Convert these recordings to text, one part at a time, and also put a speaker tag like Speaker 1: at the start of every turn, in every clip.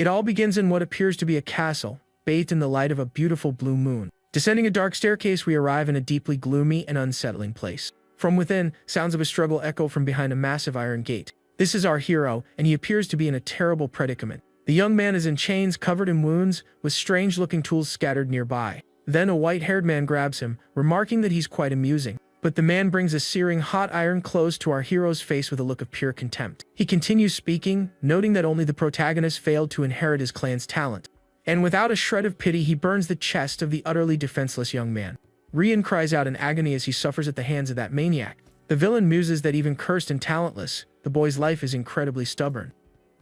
Speaker 1: It all begins in what appears to be a castle, bathed in the light of a beautiful blue moon. Descending a dark staircase, we arrive in a deeply gloomy and unsettling place. From within, sounds of a struggle echo from behind a massive iron gate. This is our hero, and he appears to be in a terrible predicament. The young man is in chains, covered in wounds, with strange-looking tools scattered nearby. Then a white-haired man grabs him, remarking that he's quite amusing. But the man brings a searing hot iron close to our hero's face with a look of pure contempt. He continues speaking, noting that only the protagonist failed to inherit his clan's talent. And without a shred of pity, he burns the chest of the utterly defenseless young man. Rian cries out in agony as he suffers at the hands of that maniac. The villain muses that even cursed and talentless, the boy's life is incredibly stubborn.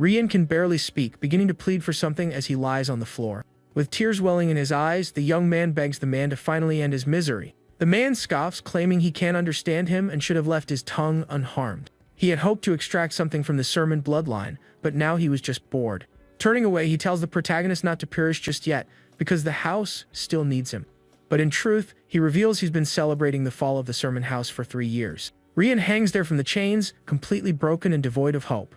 Speaker 1: Rian can barely speak, beginning to plead for something as he lies on the floor. With tears welling in his eyes, the young man begs the man to finally end his misery. The man scoffs, claiming he can't understand him and should have left his tongue unharmed. He had hoped to extract something from the sermon bloodline, but now he was just bored. Turning away, he tells the protagonist not to perish just yet, because the house still needs him. But in truth, he reveals he's been celebrating the fall of the sermon house for 3 years. Rian hangs there from the chains, completely broken and devoid of hope.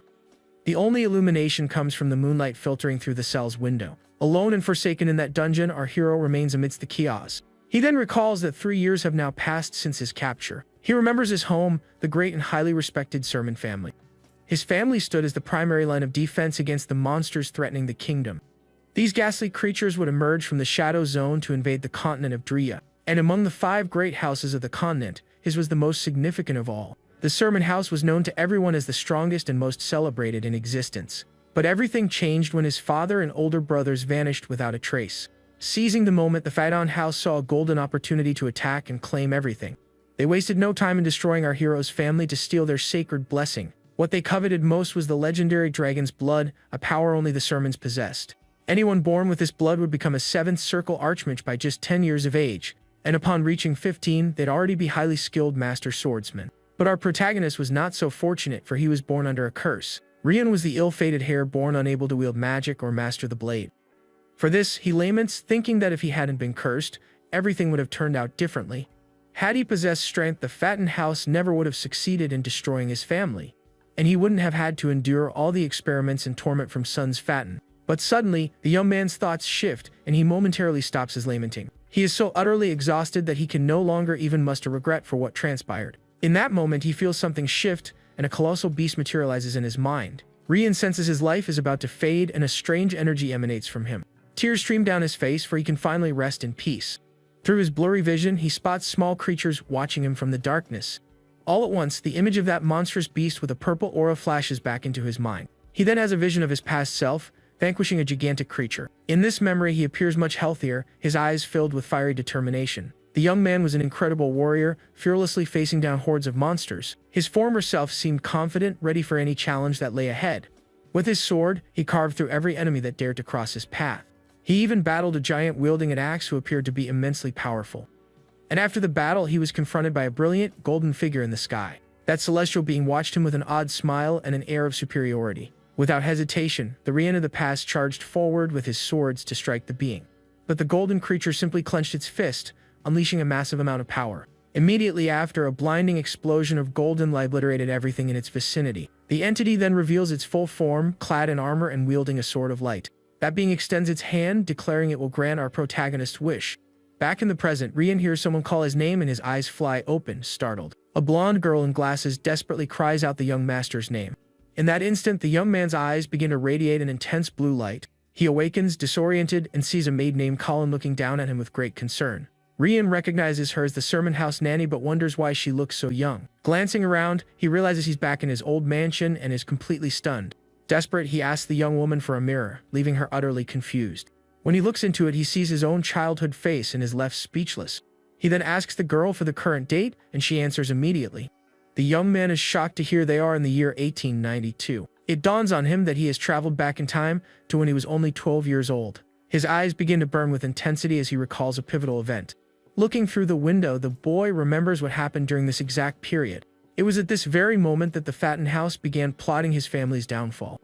Speaker 1: The only illumination comes from the moonlight filtering through the cell's window. Alone and forsaken in that dungeon, our hero remains amidst the chaos. He then recalls that 3 years have now passed since his capture. He remembers his home, the great and highly respected Sermon family. His family stood as the primary line of defense against the monsters threatening the kingdom. These ghastly creatures would emerge from the Shadow Zone to invade the continent of Drea. And among the 5 great houses of the continent, his was the most significant of all. The Sermon House was known to everyone as the strongest and most celebrated in existence. But everything changed when his father and older brothers vanished without a trace. Seizing the moment, the Phaidon House saw a golden opportunity to attack and claim everything. They wasted no time in destroying our hero's family to steal their sacred blessing. What they coveted most was the legendary dragon's blood, a power only the Sermons possessed. Anyone born with this blood would become a 7th Circle Archmage by just 10 years of age, and upon reaching 15, they'd already be highly skilled master swordsmen. But our protagonist was not so fortunate, for he was born under a curse. Rian was the ill-fated heir born unable to wield magic or master the blade. For this, he laments, thinking that if he hadn't been cursed, everything would have turned out differently. Had he possessed strength, the Phaidon House never would have succeeded in destroying his family, and he wouldn't have had to endure all the experiments and torment from Sons Phaidon. But suddenly, the young man's thoughts shift, and he momentarily stops his lamenting. He is so utterly exhausted that he can no longer even muster regret for what transpired. In that moment, he feels something shift, and a colossal beast materializes in his mind. Rian senses his life is about to fade, and a strange energy emanates from him. Tears stream down his face, for he can finally rest in peace. Through his blurry vision, he spots small creatures watching him from the darkness. All at once, the image of that monstrous beast with a purple aura flashes back into his mind. He then has a vision of his past self, vanquishing a gigantic creature. In this memory, he appears much healthier, his eyes filled with fiery determination. The young man was an incredible warrior, fearlessly facing down hordes of monsters. His former self seemed confident, ready for any challenge that lay ahead. With his sword, he carved through every enemy that dared to cross his path. He even battled a giant wielding an axe who appeared to be immensely powerful. And after the battle, he was confronted by a brilliant, golden figure in the sky. That celestial being watched him with an odd smile and an air of superiority. Without hesitation, the Rian of the past charged forward with his swords to strike the being. But the golden creature simply clenched its fist, unleashing a massive amount of power. Immediately after, a blinding explosion of golden light obliterated everything in its vicinity. The entity then reveals its full form, clad in armor and wielding a sword of light. That being extends its hand, declaring it will grant our protagonist's wish. Back in the present, Rian hears someone call his name and his eyes fly open, startled. A blonde girl in glasses desperately cries out the young master's name. In that instant, the young man's eyes begin to radiate an intense blue light. He awakens, disoriented, and sees a maid named Colin looking down at him with great concern. Rian recognizes her as the Sermon House nanny but wonders why she looks so young. Glancing around, he realizes he's back in his old mansion and is completely stunned. Desperate, he asks the young woman for a mirror, leaving her utterly confused. When he looks into it, he sees his own childhood face and is left speechless. He then asks the girl for the current date, and she answers immediately. The young man is shocked to hear they are in the year 1892. It dawns on him that he has traveled back in time to when he was only 12 years old. His eyes begin to burn with intensity as he recalls a pivotal event. Looking through the window, the boy remembers what happened during this exact period. It was at this very moment that the Phaidon House began plotting his family's downfall.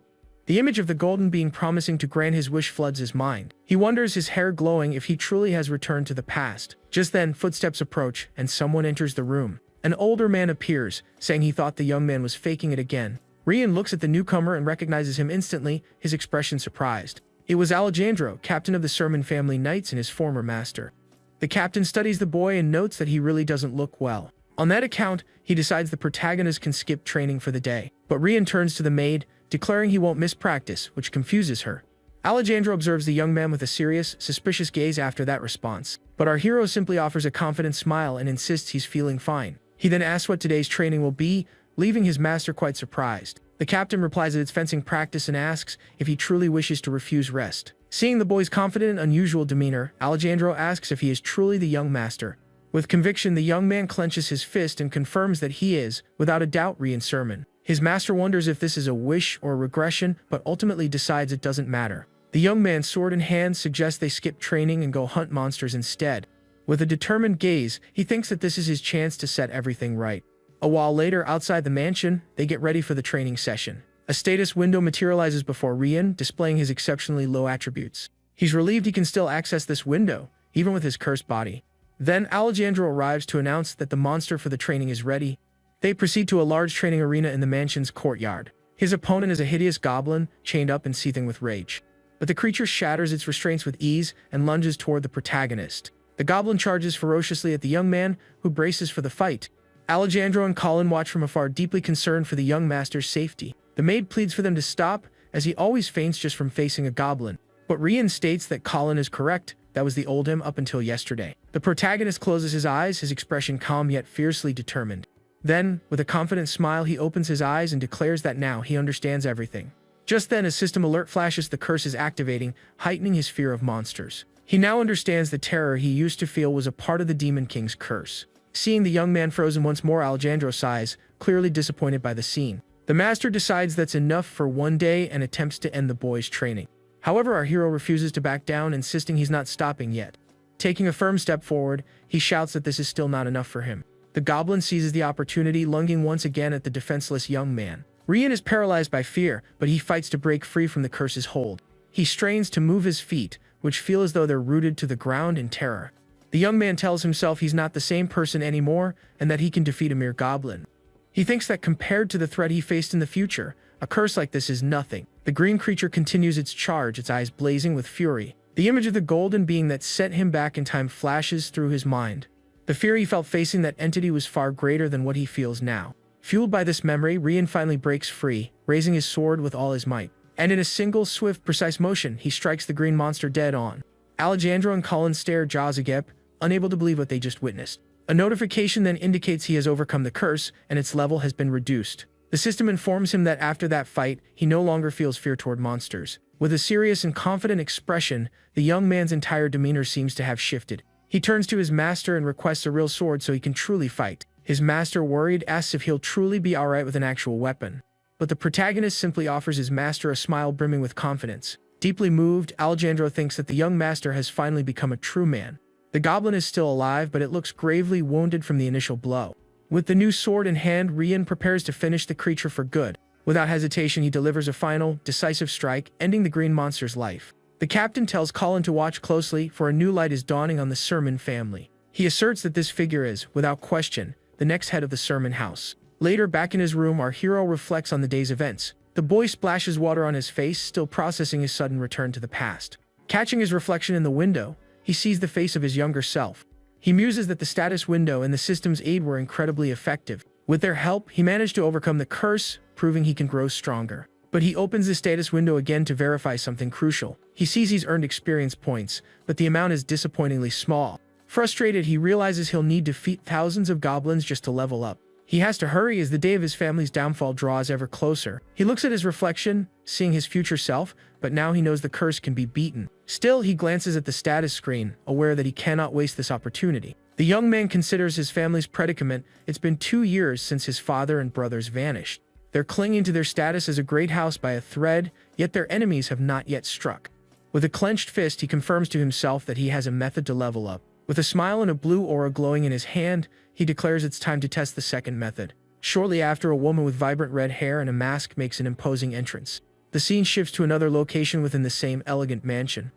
Speaker 1: The image of the golden being promising to grant his wish floods his mind. He wonders, his hair glowing, if he truly has returned to the past. Just then, footsteps approach, and someone enters the room. An older man appears, saying he thought the young man was faking it again. Rian looks at the newcomer and recognizes him instantly, his expression surprised. It was Alejandro, captain of the Sermon family knights and his former master. The captain studies the boy and notes that he really doesn't look well. On that account, he decides the protagonist can skip training for the day. But Rian turns to the maid, declaring he won't miss practice, which confuses her. Alejandro observes the young man with a serious, suspicious gaze after that response. But our hero simply offers a confident smile and insists he's feeling fine. He then asks what today's training will be, leaving his master quite surprised. The captain replies that it's fencing practice and asks if he truly wishes to refuse rest. Seeing the boy's confident and unusual demeanor, Alejandro asks if he is truly the young master. With conviction, the young man clenches his fist and confirms that he is, without a doubt, Rian's Sermon. His master wonders if this is a wish or a regression, but ultimately decides it doesn't matter. The young man, sword in hand, suggests they skip training and go hunt monsters instead. With a determined gaze, he thinks that this is his chance to set everything right. A while later, outside the mansion, they get ready for the training session. A status window materializes before Rian, displaying his exceptionally low attributes. He's relieved he can still access this window, even with his cursed body. Then Alejandro arrives to announce that the monster for the training is ready. They proceed to a large training arena in the mansion's courtyard. His opponent is a hideous goblin, chained up and seething with rage. But the creature shatters its restraints with ease and lunges toward the protagonist. The goblin charges ferociously at the young man, who braces for the fight. Alejandro and Colin watch from afar, deeply concerned for the young master's safety. The maid pleads for them to stop, as he always faints just from facing a goblin. But Rian states that Colin is correct. That was the old him up until yesterday. The protagonist closes his eyes, his expression calm yet fiercely determined. Then, with a confident smile, he opens his eyes and declares that now he understands everything. Just then, a system alert flashes. The curse is activating, heightening his fear of monsters. He now understands the terror he used to feel was a part of the Demon King's curse. Seeing the young man frozen once more, Alejandro sighs, clearly disappointed by the scene. The master decides that's enough for one day and attempts to end the boy's training. However, our hero refuses to back down, insisting he's not stopping yet. Taking a firm step forward, he shouts that this is still not enough for him. The goblin seizes the opportunity, lunging once again at the defenseless young man. Rian is paralyzed by fear, but he fights to break free from the curse's hold. He strains to move his feet, which feel as though they're rooted to the ground in terror. The young man tells himself he's not the same person anymore, and that he can defeat a mere goblin. He thinks that compared to the threat he faced in the future, a curse like this is nothing. The green creature continues its charge, its eyes blazing with fury. The image of the golden being that sent him back in time flashes through his mind. The fear he felt facing that entity was far greater than what he feels now. Fueled by this memory, Rian finally breaks free, raising his sword with all his might. And in a single, swift, precise motion, he strikes the green monster dead on. Alejandro and Colin stare, jaws agape, unable to believe what they just witnessed. A notification then indicates he has overcome the curse, and its level has been reduced. The system informs him that after that fight, he no longer feels fear toward monsters. With a serious and confident expression, the young man's entire demeanor seems to have shifted. He turns to his master and requests a real sword so he can truly fight. His master, worried, asks if he'll truly be alright with an actual weapon. But the protagonist simply offers his master a smile brimming with confidence. Deeply moved, Alejandro thinks that the young master has finally become a true man. The goblin is still alive, but it looks gravely wounded from the initial blow. With the new sword in hand, Rian prepares to finish the creature for good. Without hesitation, he delivers a final, decisive strike, ending the green monster's life. The captain tells Colin to watch closely, for a new light is dawning on the Sermon family. He asserts that this figure is, without question, the next head of the Sermon house. Later, back in his room, our hero reflects on the day's events. The boy splashes water on his face, still processing his sudden return to the past. Catching his reflection in the window, he sees the face of his younger self. He muses that the status window and the system's aid were incredibly effective. With their help, he managed to overcome the curse, proving he can grow stronger. But he opens the status window again to verify something crucial. He sees he's earned experience points, but the amount is disappointingly small. Frustrated, he realizes he'll need to defeat thousands of goblins just to level up. He has to hurry as the day of his family's downfall draws ever closer. He looks at his reflection, seeing his future self, but now he knows the curse can be beaten. Still, he glances at the status screen, aware that he cannot waste this opportunity. The young man considers his family's predicament. It's been 2 years since his father and brothers vanished. They're clinging to their status as a great house by a thread, yet their enemies have not yet struck. With a clenched fist, he confirms to himself that he has a method to level up. With a smile and a blue aura glowing in his hand, he declares it's time to test the second method. Shortly after, a woman with vibrant red hair and a mask makes an imposing entrance. The scene shifts to another location within the same elegant mansion.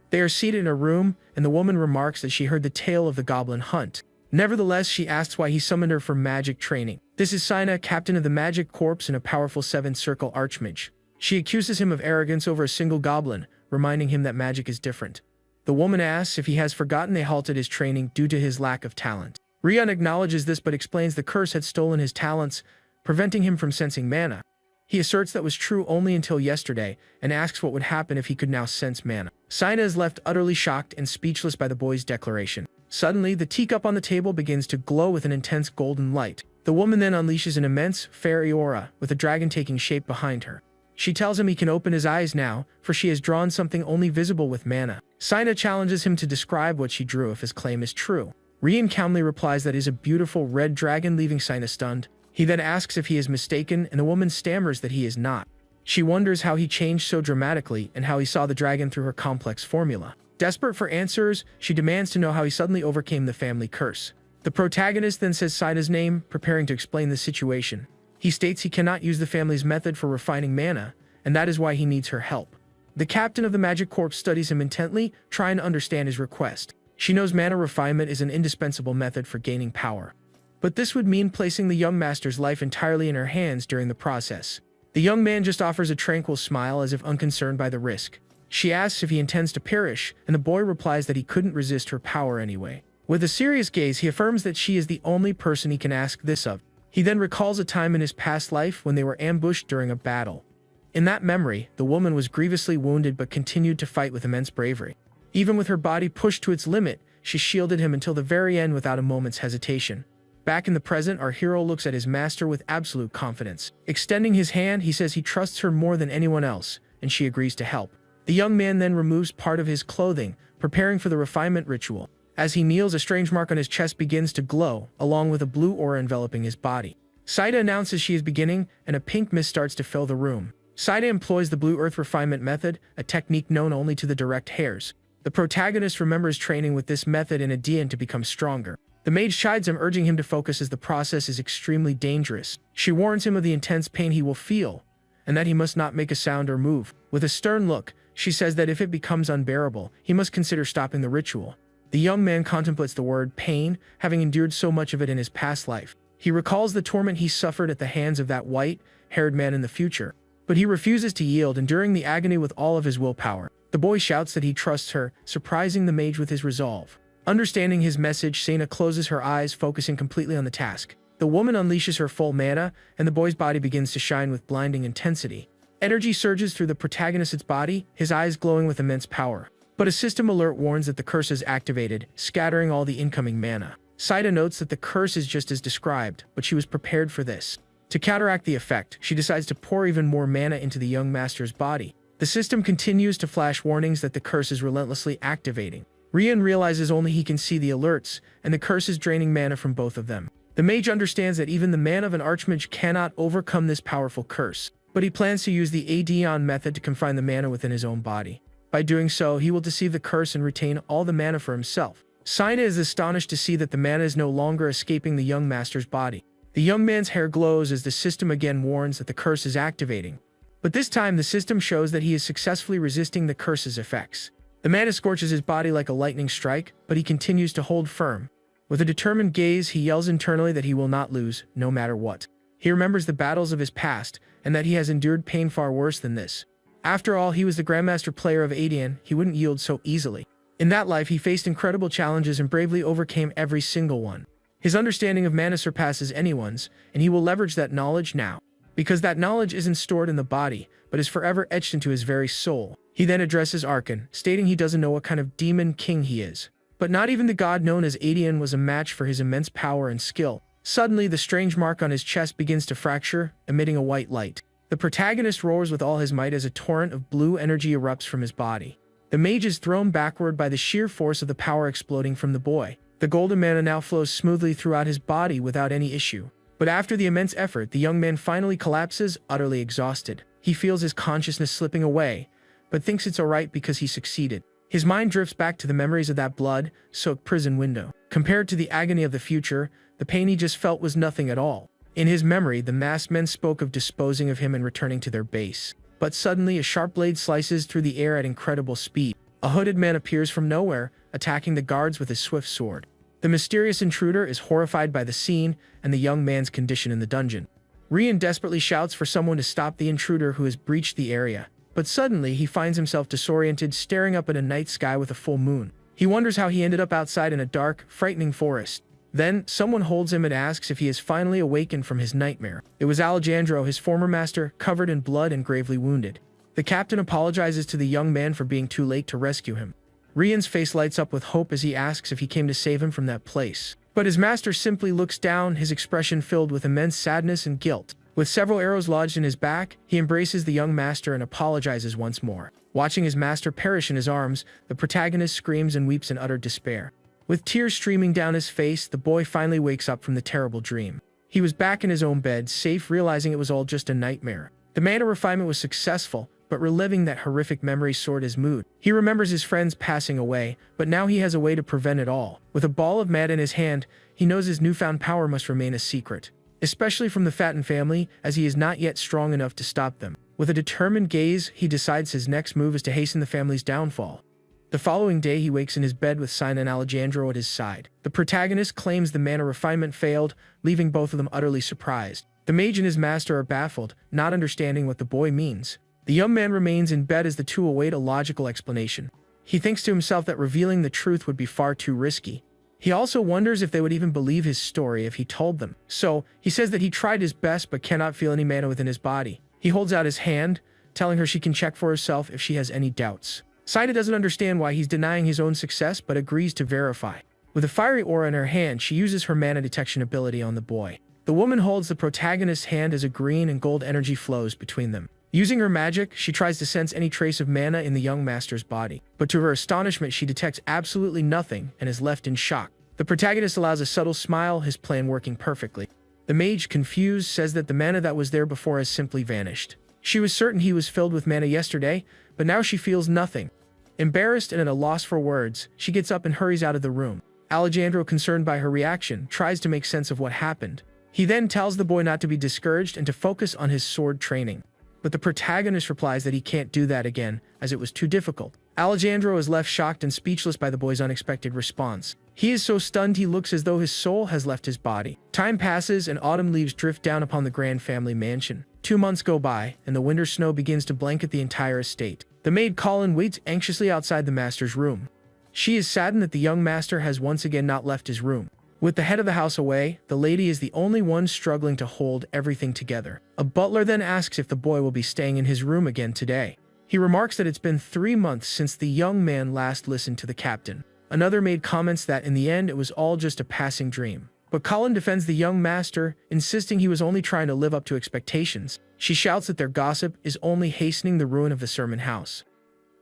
Speaker 1: They are seated in a room, and the woman remarks that she heard the tale of the goblin hunt. Nevertheless, she asks why he summoned her for magic training. This is Sina, captain of the Magic Corps and a powerful 7th Circle Archmage. She accuses him of arrogance over a single goblin, reminding him that magic is different. The woman asks if he has forgotten they halted his training due to his lack of talent. Rian acknowledges this but explains the curse had stolen his talents, preventing him from sensing mana. He asserts that was true only until yesterday and asks what would happen if he could now sense mana. Saina is left utterly shocked and speechless by the boy's declaration. Suddenly, the teacup on the table begins to glow with an intense golden light. The woman then unleashes an immense, fairy aura, with a dragon taking shape behind her. She tells him he can open his eyes now, for she has drawn something only visible with mana. Saina challenges him to describe what she drew if his claim is true. Rian calmly replies that it is a beautiful red dragon, leaving Saina stunned. He then asks if he is mistaken, and the woman stammers that he is not. She wonders how he changed so dramatically and how he saw the dragon through her complex formula. Desperate for answers, she demands to know how he suddenly overcame the family curse. The protagonist then says Saina's name, preparing to explain the situation. He states he cannot use the family's method for refining mana, and that is why he needs her help. The captain of the Magic Corps studies him intently, trying to understand his request. She knows mana refinement is an indispensable method for gaining power. But this would mean placing the young master's life entirely in her hands during the process. The young man just offers a tranquil smile as if unconcerned by the risk. She asks if he intends to perish, and the boy replies that he couldn't resist her power anyway. With a serious gaze, he affirms that she is the only person he can ask this of. He then recalls a time in his past life when they were ambushed during a battle. In that memory, the woman was grievously wounded but continued to fight with immense bravery. Even with her body pushed to its limit, she shielded him until the very end without a moment's hesitation. Back in the present, our hero looks at his master with absolute confidence. Extending his hand, he says he trusts her more than anyone else, and she agrees to help. The young man then removes part of his clothing, preparing for the refinement ritual. As he kneels, a strange mark on his chest begins to glow, along with a blue aura enveloping his body. Saida announces she is beginning, and a pink mist starts to fill the room. Saida employs the blue earth refinement method, a technique known only to the direct hairs. The protagonist remembers training with this method in Adian to become stronger. The mage chides him, urging him to focus as the process is extremely dangerous. She warns him of the intense pain he will feel, and that he must not make a sound or move. With a stern look, she says that if it becomes unbearable, he must consider stopping the ritual. The young man contemplates the word pain, having endured so much of it in his past life. He recalls the torment he suffered at the hands of that white-haired man in the future, but he refuses to yield, enduring the agony with all of his willpower. The boy shouts that he trusts her, surprising the mage with his resolve. Understanding his message, Saina closes her eyes, focusing completely on the task. The woman unleashes her full mana, and the boy's body begins to shine with blinding intensity. Energy surges through the protagonist's body, his eyes glowing with immense power. But a system alert warns that the curse is activated, scattering all the incoming mana. Saida notes that the curse is just as described, but she was prepared for this. To counteract the effect, she decides to pour even more mana into the young master's body. The system continues to flash warnings that the curse is relentlessly activating. Rian realizes only he can see the alerts, and the curse is draining mana from both of them. The mage understands that even the mana of an archmage cannot overcome this powerful curse, but he plans to use the Adian method to confine the mana within his own body. By doing so, he will deceive the curse and retain all the mana for himself. Saina is astonished to see that the mana is no longer escaping the young master's body. The young man's hair glows as the system again warns that the curse is activating. But this time, the system shows that he is successfully resisting the curse's effects. The mana scorches his body like a lightning strike, but he continues to hold firm. With a determined gaze, he yells internally that he will not lose, no matter what. He remembers the battles of his past, and that he has endured pain far worse than this. After all, he was the Grandmaster player of Adian. He wouldn't yield so easily. In that life, he faced incredible challenges and bravely overcame every single one. His understanding of mana surpasses anyone's, and he will leverage that knowledge now. Because that knowledge isn't stored in the body, but is forever etched into his very soul. He then addresses Arkan, stating he doesn't know what kind of demon king he is. But not even the god known as Adian was a match for his immense power and skill. Suddenly, the strange mark on his chest begins to fracture, emitting a white light. The protagonist roars with all his might as a torrent of blue energy erupts from his body. The mage is thrown backward by the sheer force of the power exploding from the boy. The golden mana now flows smoothly throughout his body without any issue. But after the immense effort, the young man finally collapses, utterly exhausted. He feels his consciousness slipping away, but thinks it's alright because he succeeded. His mind drifts back to the memories of that blood-soaked prison window. Compared to the agony of the future, the pain he just felt was nothing at all. In his memory, the masked men spoke of disposing of him and returning to their base. But suddenly, a sharp blade slices through the air at incredible speed. A hooded man appears from nowhere, attacking the guards with his swift sword. The mysterious intruder is horrified by the scene and the young man's condition in the dungeon. Rian desperately shouts for someone to stop the intruder who has breached the area. But suddenly, he finds himself disoriented, staring up at a night sky with a full moon. He wonders how he ended up outside in a dark, frightening forest. Then, someone holds him and asks if he has finally awakened from his nightmare. It was Alejandro, his former master, covered in blood and gravely wounded. The captain apologizes to the young man for being too late to rescue him. Rian's face lights up with hope as he asks if he came to save him from that place. But his master simply looks down, his expression filled with immense sadness and guilt. With several arrows lodged in his back, he embraces the young master and apologizes once more. Watching his master perish in his arms, the protagonist screams and weeps in utter despair. With tears streaming down his face, the boy finally wakes up from the terrible dream. He was back in his own bed, safe, realizing it was all just a nightmare. The mana refinement was successful, but reliving that horrific memory soared his mood. He remembers his friends passing away, but now he has a way to prevent it all. With a ball of mana in his hand, he knows his newfound power must remain a secret, especially from the Fatten family, as he is not yet strong enough to stop them. With a determined gaze, he decides his next move is to hasten the family's downfall. The following day, he wakes in his bed with Sina and Alejandro at his side. The protagonist claims the mana refinement failed, leaving both of them utterly surprised. The mage and his master are baffled, not understanding what the boy means. The young man remains in bed as the two await a logical explanation. He thinks to himself that revealing the truth would be far too risky. He also wonders if they would even believe his story if he told them. So, he says that he tried his best but cannot feel any mana within his body. He holds out his hand, telling her she can check for herself if she has any doubts. Saida doesn't understand why he's denying his own success but agrees to verify. With a fiery aura in her hand, she uses her mana detection ability on the boy. The woman holds the protagonist's hand as a green and gold energy flows between them. Using her magic, she tries to sense any trace of mana in the young master's body. But to her astonishment, she detects absolutely nothing and is left in shock. The protagonist allows a subtle smile, his plan working perfectly. The mage, confused, says that the mana that was there before has simply vanished. She was certain he was filled with mana yesterday, but now she feels nothing. Embarrassed and at a loss for words, she gets up and hurries out of the room. Alejandro, concerned by her reaction, tries to make sense of what happened. He then tells the boy not to be discouraged and to focus on his sword training. But the protagonist replies that he can't do that again, as it was too difficult. Alejandro is left shocked and speechless by the boy's unexpected response. He is so stunned he looks as though his soul has left his body. Time passes and autumn leaves drift down upon the grand family mansion. 2 months go by, and the winter snow begins to blanket the entire estate. The maid Colin waits anxiously outside the master's room. She is saddened that the young master has once again not left his room. With the head of the house away, the lady is the only one struggling to hold everything together. A butler then asks if the boy will be staying in his room again today. He remarks that it's been 3 months since the young man last listened to the captain. Another maid comments that in the end it was all just a passing dream. But Colin defends the young master, insisting he was only trying to live up to expectations. She shouts that their gossip is only hastening the ruin of the sermon house.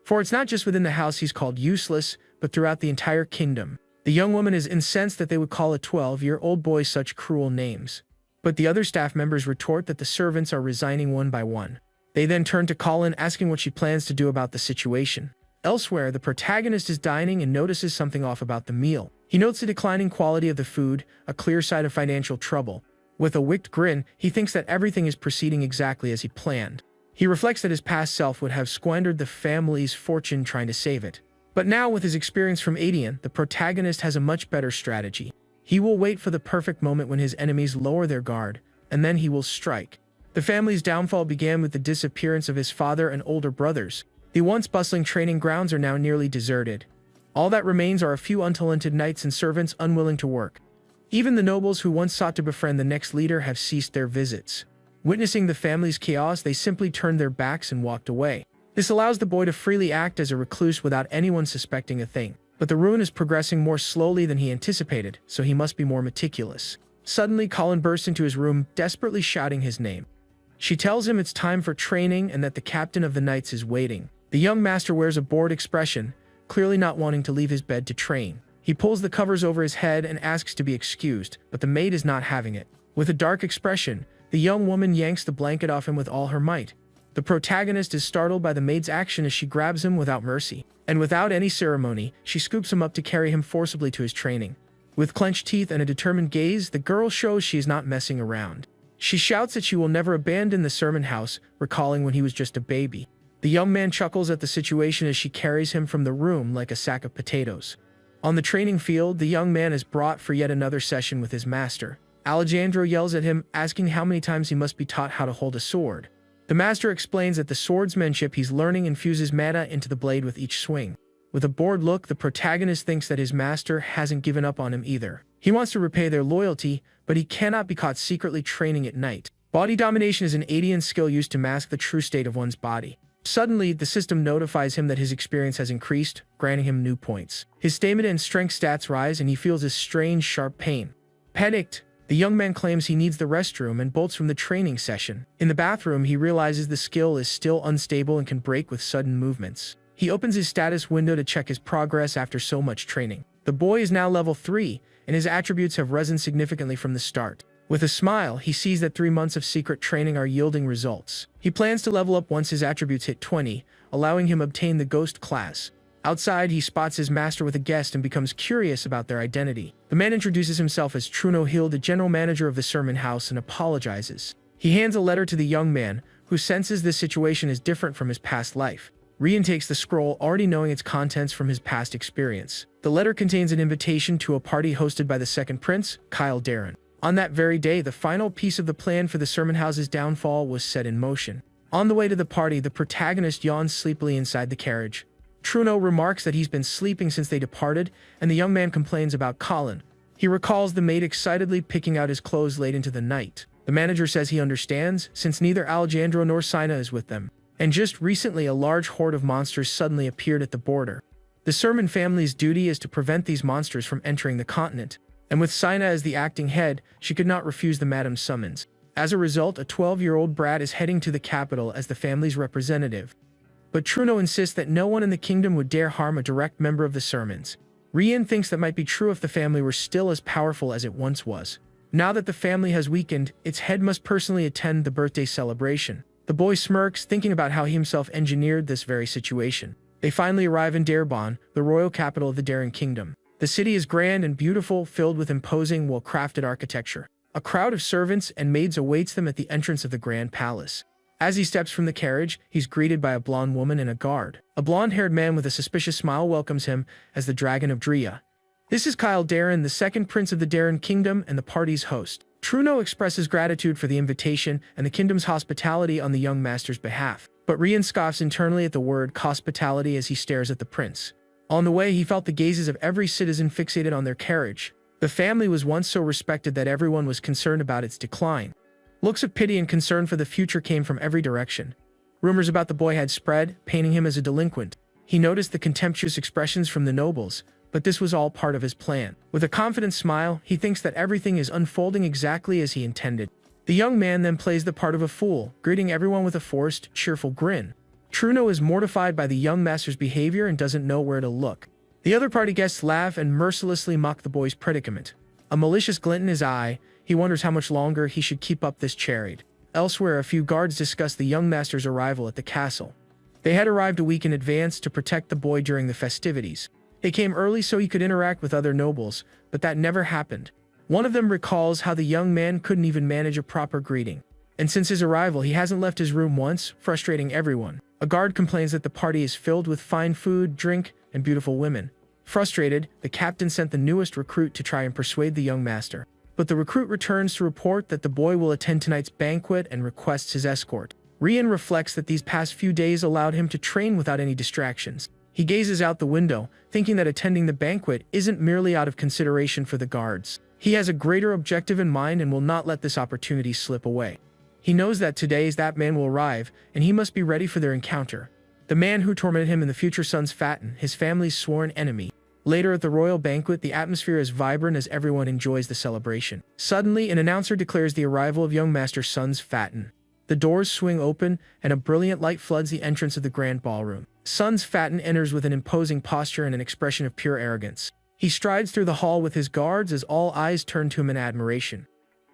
Speaker 1: For it's not just within the house he's called useless, but throughout the entire kingdom. The young woman is incensed that they would call a 12-year-old boy such cruel names. But the other staff members retort that the servants are resigning one by one. They then turn to Colin, asking what she plans to do about the situation. Elsewhere, the protagonist is dining and notices something off about the meal. He notes the declining quality of the food, a clear sign of financial trouble. With a wicked grin, he thinks that everything is proceeding exactly as he planned. He reflects that his past self would have squandered the family's fortune trying to save it. But now, with his experience from Adian, the protagonist has a much better strategy. He will wait for the perfect moment when his enemies lower their guard, and then he will strike. The family's downfall began with the disappearance of his father and older brothers. The once bustling training grounds are now nearly deserted. All that remains are a few untalented knights and servants unwilling to work. Even the nobles who once sought to befriend the next leader have ceased their visits. Witnessing the family's chaos, they simply turned their backs and walked away. This allows the boy to freely act as a recluse without anyone suspecting a thing. But the ruin is progressing more slowly than he anticipated, so he must be more meticulous. Suddenly, Colin bursts into his room, desperately shouting his name. She tells him it's time for training and that the captain of the knights is waiting. The young master wears a bored expression, clearly not wanting to leave his bed to train. He pulls the covers over his head and asks to be excused, but the maid is not having it. With a dark expression, the young woman yanks the blanket off him with all her might. The protagonist is startled by the maid's action as she grabs him without mercy. And without any ceremony, she scoops him up to carry him forcibly to his training. With clenched teeth and a determined gaze, the girl shows she is not messing around. She shouts that she will never abandon the sermon house, recalling when he was just a baby. The young man chuckles at the situation as she carries him from the room like a sack of potatoes. On the training field, the young man is brought for yet another session with his master. Alejandro yells at him, asking how many times he must be taught how to hold a sword. The master explains that the swordsmanship he's learning infuses mana into the blade with each swing. With a bored look, the protagonist thinks that his master hasn't given up on him either. He wants to repay their loyalty, but he cannot be caught secretly training at night. Body domination is an alien skill used to mask the true state of one's body. Suddenly, the system notifies him that his experience has increased, granting him new points. His stamina and strength stats rise, and he feels a strange, sharp pain. Panicked, the young man claims he needs the restroom and bolts from the training session. In the bathroom, he realizes the skill is still unstable and can break with sudden movements. He opens his status window to check his progress after so much training. The boy is now level 3, and his attributes have risen significantly from the start. With a smile, he sees that 3 months of secret training are yielding results. He plans to level up once his attributes hit 20, allowing him to obtain the Ghost class. Outside, he spots his master with a guest and becomes curious about their identity. The man introduces himself as Truno Hill, the general manager of the sermon house, and apologizes. He hands a letter to the young man, who senses this situation is different from his past life. Rian takes the scroll, already knowing its contents from his past experience. The letter contains an invitation to a party hosted by the second prince, Kyle Darren. On that very day, the final piece of the plan for the sermon house's downfall was set in motion. On the way to the party, the protagonist yawns sleepily inside the carriage. Truno remarks that he's been sleeping since they departed, and the young man complains about Colin. He recalls the maid excitedly picking out his clothes late into the night. The manager says he understands, since neither Alejandro nor Sina is with them. And just recently, a large horde of monsters suddenly appeared at the border. The sermon family's duty is to prevent these monsters from entering the continent. And with Sina as the acting head, she could not refuse the madam's summons. As a result, a 12-year-old brat is heading to the capital as the family's representative. But Truno insists that no one in the kingdom would dare harm a direct member of the sermons. Rian thinks that might be true if the family were still as powerful as it once was. Now that the family has weakened, its head must personally attend the birthday celebration. The boy smirks, thinking about how he himself engineered this very situation. They finally arrive in Darbon, the royal capital of the Darren Kingdom. The city is grand and beautiful, filled with imposing, well-crafted architecture. A crowd of servants and maids awaits them at the entrance of the grand palace. As he steps from the carriage, he's greeted by a blonde woman and a guard. A blonde-haired man with a suspicious smile welcomes him as the Dragon of Drea. This is Kyle Darren, the second prince of the Darren Kingdom and the party's host. Truno expresses gratitude for the invitation and the kingdom's hospitality on the young master's behalf. But Rian scoffs internally at the word hospitality as he stares at the prince. On the way, he felt the gazes of every citizen fixated on their carriage. The family was once so respected that everyone was concerned about its decline. Looks of pity and concern for the future came from every direction. Rumors about the boy had spread, painting him as a delinquent. He noticed the contemptuous expressions from the nobles, but this was all part of his plan. With a confident smile, he thinks that everything is unfolding exactly as he intended. The young man then plays the part of a fool, greeting everyone with a forced, cheerful grin. Truno is mortified by the young master's behavior and doesn't know where to look. The other party guests laugh and mercilessly mock the boy's predicament. A malicious glint in his eye, he wonders how much longer he should keep up this charade. Elsewhere, a few guards discuss the young master's arrival at the castle. They had arrived a week in advance to protect the boy during the festivities. They came early so he could interact with other nobles, but that never happened. One of them recalls how the young man couldn't even manage a proper greeting. And since his arrival, he hasn't left his room once, frustrating everyone. A guard complains that the party is filled with fine food, drink, and beautiful women. Frustrated, the captain sent the newest recruit to try and persuade the young master. But the recruit returns to report that the boy will attend tonight's banquet and requests his escort. Rian reflects that these past few days allowed him to train without any distractions. He gazes out the window, thinking that attending the banquet isn't merely out of consideration for the guards. He has a greater objective in mind and will not let this opportunity slip away. He knows that today that man will arrive, and he must be ready for their encounter. The man who tormented him in the future son's Fatin, his family's sworn enemy. Later at the royal banquet, the atmosphere is vibrant as everyone enjoys the celebration. Suddenly, an announcer declares the arrival of young Master Son's Fatin. The doors swing open, and a brilliant light floods the entrance of the grand ballroom. Son's Fatin enters with an imposing posture and an expression of pure arrogance. He strides through the hall with his guards as all eyes turn to him in admiration.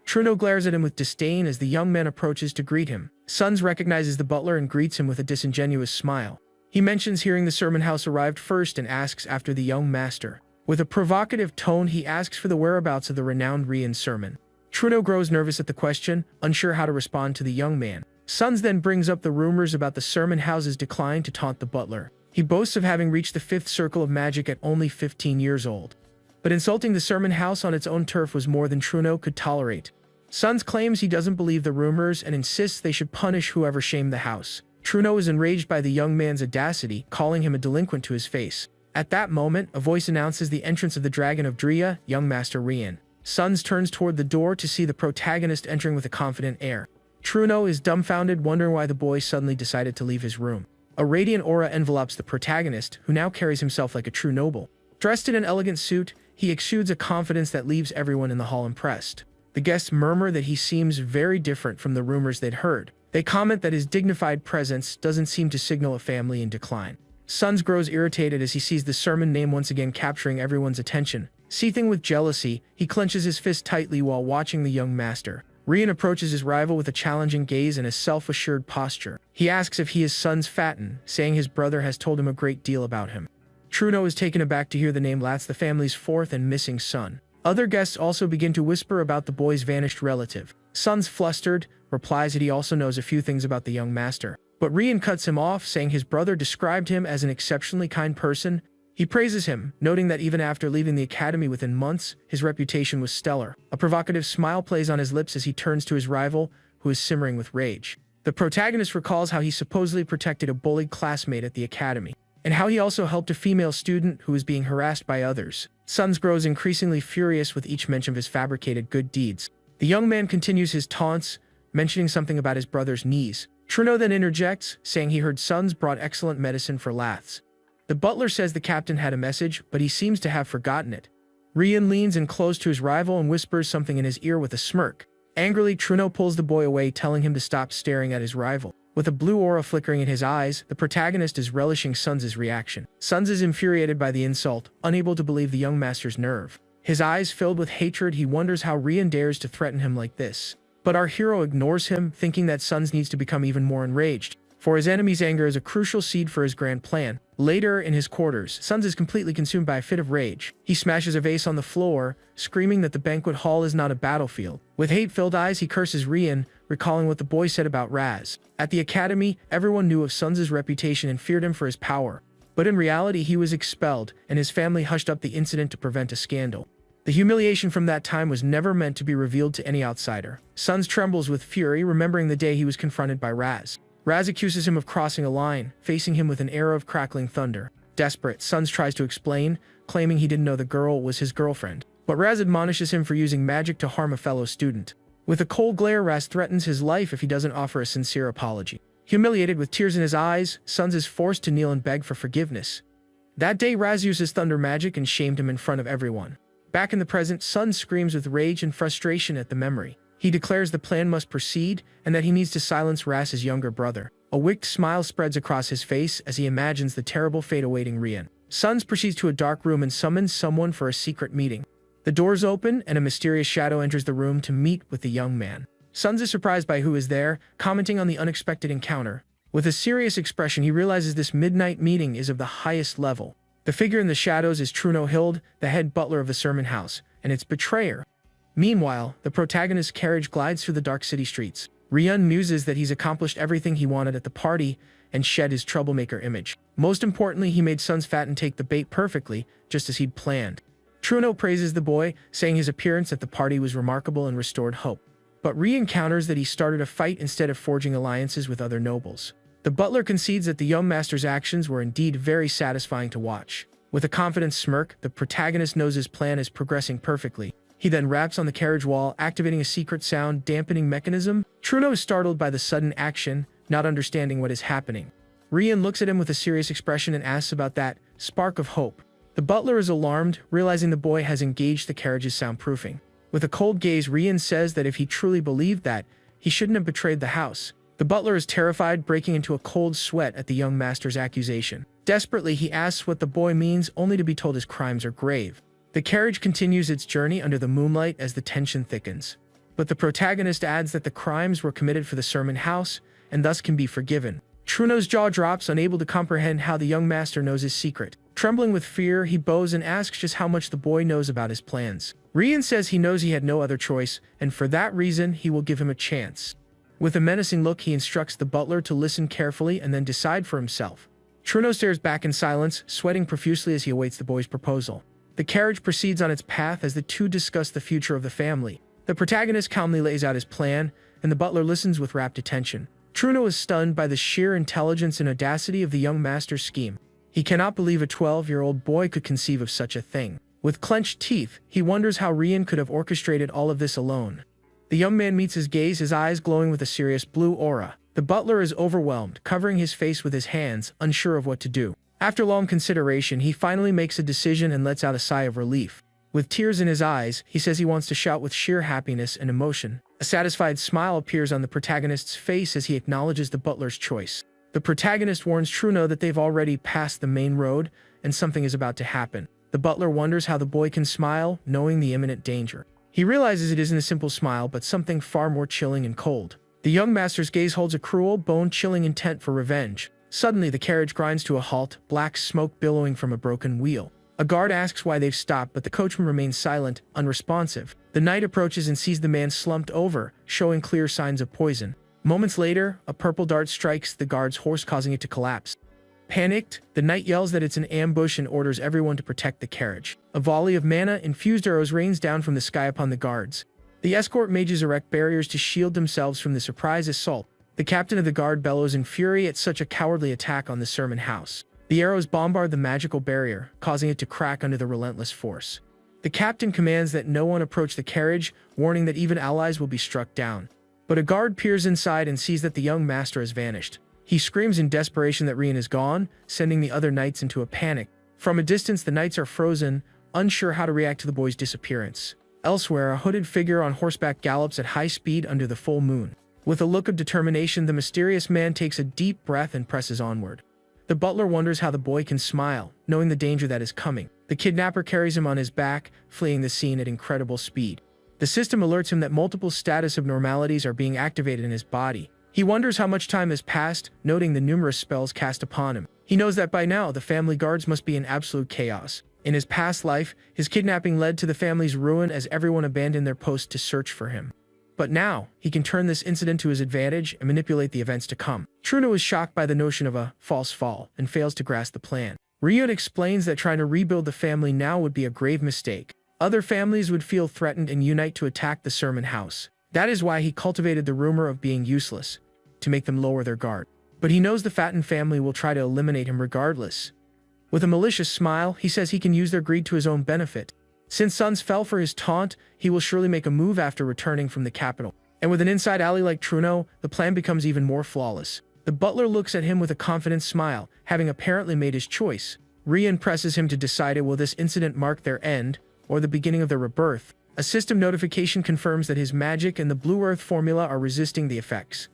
Speaker 1: Truno glares at him with disdain as the young man approaches to greet him. Sons recognizes the butler and greets him with a disingenuous smile. He mentions hearing the sermon house arrived first and asks after the young master. With a provocative tone, he asks for the whereabouts of the renowned Rian sermon. Truno grows nervous at the question, unsure how to respond to the young man. Sons then brings up the rumors about the sermon house's decline to taunt the butler. He boasts of having reached the 5th circle of magic at only 15 years old. But insulting the sermon house on its own turf was more than Truno could tolerate. Sons claims he doesn't believe the rumors and insists they should punish whoever shamed the house. Truno is enraged by the young man's audacity, calling him a delinquent to his face. At that moment, a voice announces the entrance of the Dragon of Drea, young Master Rian. Sons turns toward the door to see the protagonist entering with a confident air. Truno is dumbfounded, wondering why the boy suddenly decided to leave his room. A radiant aura envelopes the protagonist, who now carries himself like a true noble. Dressed in an elegant suit, he exudes a confidence that leaves everyone in the hall impressed. The guests murmur that he seems very different from the rumors they'd heard. They comment that his dignified presence doesn't seem to signal a family in decline. Sons grows irritated as he sees the sermon name once again capturing everyone's attention. Seething with jealousy, he clenches his fist tightly while watching the young master. Rian approaches his rival with a challenging gaze and a self-assured posture. He asks if he is Son's Fatten, saying his brother has told him a great deal about him. Truno is taken aback to hear the name Lat's the family's fourth and missing son. Other guests also begin to whisper about the boy's vanished relative. Son's flustered, replies that he also knows a few things about the young master. But Rian cuts him off, saying his brother described him as an exceptionally kind person. He praises him, noting that even after leaving the academy within months, his reputation was stellar. A provocative smile plays on his lips as he turns to his rival, who is simmering with rage. The protagonist recalls how he supposedly protected a bullied classmate at the academy, and how he also helped a female student who was being harassed by others. Sons grows increasingly furious with each mention of his fabricated good deeds. The young man continues his taunts, mentioning something about his brother's knees. Truno then interjects, saying he heard Sons brought excellent medicine for Laths. The butler says the captain had a message, but he seems to have forgotten it. Rian leans in close to his rival and whispers something in his ear with a smirk. Angrily, Truno pulls the boy away, telling him to stop staring at his rival. With a blue aura flickering in his eyes, the protagonist is relishing Sons' reaction. Sons is infuriated by the insult, unable to believe the young master's nerve. His eyes filled with hatred, he wonders how Rian dares to threaten him like this. But our hero ignores him, thinking that Sons needs to become even more enraged, for his enemy's anger is a crucial seed for his grand plan. Later, in his quarters, Sons is completely consumed by a fit of rage. He smashes a vase on the floor, screaming that the banquet hall is not a battlefield. With hate-filled eyes, he curses Rian, recalling what the boy said about Raz. At the academy, everyone knew of Sons' reputation and feared him for his power. But in reality, he was expelled, and his family hushed up the incident to prevent a scandal. The humiliation from that time was never meant to be revealed to any outsider. Sons trembles with fury, remembering the day he was confronted by Raz. Raz accuses him of crossing a line, facing him with an arrow of crackling thunder. Desperate, Sons tries to explain, claiming he didn't know the girl was his girlfriend. But Raz admonishes him for using magic to harm a fellow student. With a cold glare, Raz threatens his life if he doesn't offer a sincere apology. Humiliated with tears in his eyes, Sons is forced to kneel and beg for forgiveness. That day, Raz uses thunder magic and shamed him in front of everyone. Back in the present, Sons screams with rage and frustration at the memory. He declares the plan must proceed, and that he needs to silence Raz's younger brother. A wicked smile spreads across his face as he imagines the terrible fate awaiting Rian. Sons proceeds to a dark room and summons someone for a secret meeting. The doors open, and a mysterious shadow enters the room to meet with the young man. Sons is surprised by who is there, commenting on the unexpected encounter. With a serious expression, he realizes this midnight meeting is of the highest level. The figure in the shadows is Truno Hild, the head butler of the sermon house, and its betrayer. Meanwhile, the protagonist's carriage glides through the dark city streets. Rian muses that he's accomplished everything he wanted at the party and shed his troublemaker image. Most importantly, he made Sons Fatten take the bait perfectly, just as he'd planned. Truno praises the boy, saying his appearance at the party was remarkable and restored hope. But Rian counters that he started a fight instead of forging alliances with other nobles. The butler concedes that the young master's actions were indeed very satisfying to watch. With a confident smirk, the protagonist knows his plan is progressing perfectly. He then raps on the carriage wall, activating a secret sound dampening mechanism. Truno is startled by the sudden action, not understanding what is happening. Rian looks at him with a serious expression and asks about that spark of hope. The butler is alarmed, realizing the boy has engaged the carriage's soundproofing. With a cold gaze, Rian says that if he truly believed that, he shouldn't have betrayed the house. The butler is terrified, breaking into a cold sweat at the young master's accusation. Desperately, he asks what the boy means, only to be told his crimes are grave. The carriage continues its journey under the moonlight as the tension thickens. But the protagonist adds that the crimes were committed for the sermon house, and thus can be forgiven. Truno's jaw drops, unable to comprehend how the young master knows his secret. Trembling with fear, he bows and asks just how much the boy knows about his plans. Rian says he knows he had no other choice, and for that reason, he will give him a chance. With a menacing look, he instructs the butler to listen carefully and then decide for himself. Truno stares back in silence, sweating profusely as he awaits the boy's proposal. The carriage proceeds on its path as the two discuss the future of the family. The protagonist calmly lays out his plan, and the butler listens with rapt attention. Truno is stunned by the sheer intelligence and audacity of the young master's scheme. He cannot believe a 12-year-old boy could conceive of such a thing. With clenched teeth, he wonders how Rian could have orchestrated all of this alone. The young man meets his gaze, his eyes glowing with a serious blue aura. The butler is overwhelmed, covering his face with his hands, unsure of what to do. After long consideration, he finally makes a decision and lets out a sigh of relief. With tears in his eyes, he says he wants to shout with sheer happiness and emotion. A satisfied smile appears on the protagonist's face as he acknowledges the butler's choice. The protagonist warns Truno that they've already passed the main road and something is about to happen. The butler wonders how the boy can smile, knowing the imminent danger. He realizes it isn't a simple smile, but something far more chilling and cold. The young master's gaze holds a cruel, bone-chilling intent for revenge. Suddenly, the carriage grinds to a halt, black smoke billowing from a broken wheel. A guard asks why they've stopped, but the coachman remains silent, unresponsive. The knight approaches and sees the man slumped over, showing clear signs of poison. Moments later, a purple dart strikes the guard's horse, causing it to collapse. Panicked, the knight yells that it's an ambush and orders everyone to protect the carriage. A volley of mana-infused arrows rains down from the sky upon the guards. The escort mages erect barriers to shield themselves from the surprise assault. The captain of the guard bellows in fury at such a cowardly attack on the sermon house. The arrows bombard the magical barrier, causing it to crack under the relentless force. The captain commands that no one approach the carriage, warning that even allies will be struck down. But a guard peers inside and sees that the young master has vanished. He screams in desperation that Rian is gone, sending the other knights into a panic. From a distance, the knights are frozen, unsure how to react to the boy's disappearance. Elsewhere, a hooded figure on horseback gallops at high speed under the full moon. With a look of determination, the mysterious man takes a deep breath and presses onward. The butler wonders how the boy can smile, knowing the danger that is coming. The kidnapper carries him on his back, fleeing the scene at incredible speed. The system alerts him that multiple status abnormalities are being activated in his body. He wonders how much time has passed, noting the numerous spells cast upon him. He knows that by now, the family guards must be in absolute chaos. In his past life, his kidnapping led to the family's ruin as everyone abandoned their post to search for him. But now, he can turn this incident to his advantage and manipulate the events to come. Truno is shocked by the notion of a false fall and fails to grasp the plan. Ryun explains that trying to rebuild the family now would be a grave mistake. Other families would feel threatened and unite to attack the sermon house. That is why he cultivated the rumor of being useless, to make them lower their guard. But he knows the Fatten family will try to eliminate him regardless. With a malicious smile, he says he can use their greed to his own benefit. Since Sons fell for his taunt, he will surely make a move after returning from the capital. And with an inside alley like Truno, the plan becomes even more flawless. The butler looks at him with a confident smile, having apparently made his choice. Rian presses him to decide will this incident mark their end, or the beginning of their rebirth. A system notification confirms that his magic and the Blue Earth formula are resisting the effects.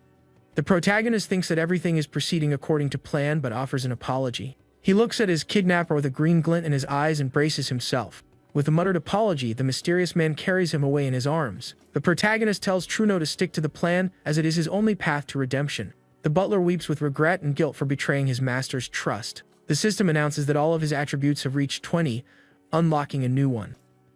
Speaker 1: The protagonist thinks that everything is proceeding according to plan but offers an apology. He looks at his kidnapper with a green glint in his eyes and braces himself. With a muttered apology, the mysterious man carries him away in his arms. The protagonist tells Truno to stick to the plan as it is his only path to redemption. The butler weeps with regret and guilt for betraying his master's trust. The system announces that all of his attributes have reached 20, unlocking a new one.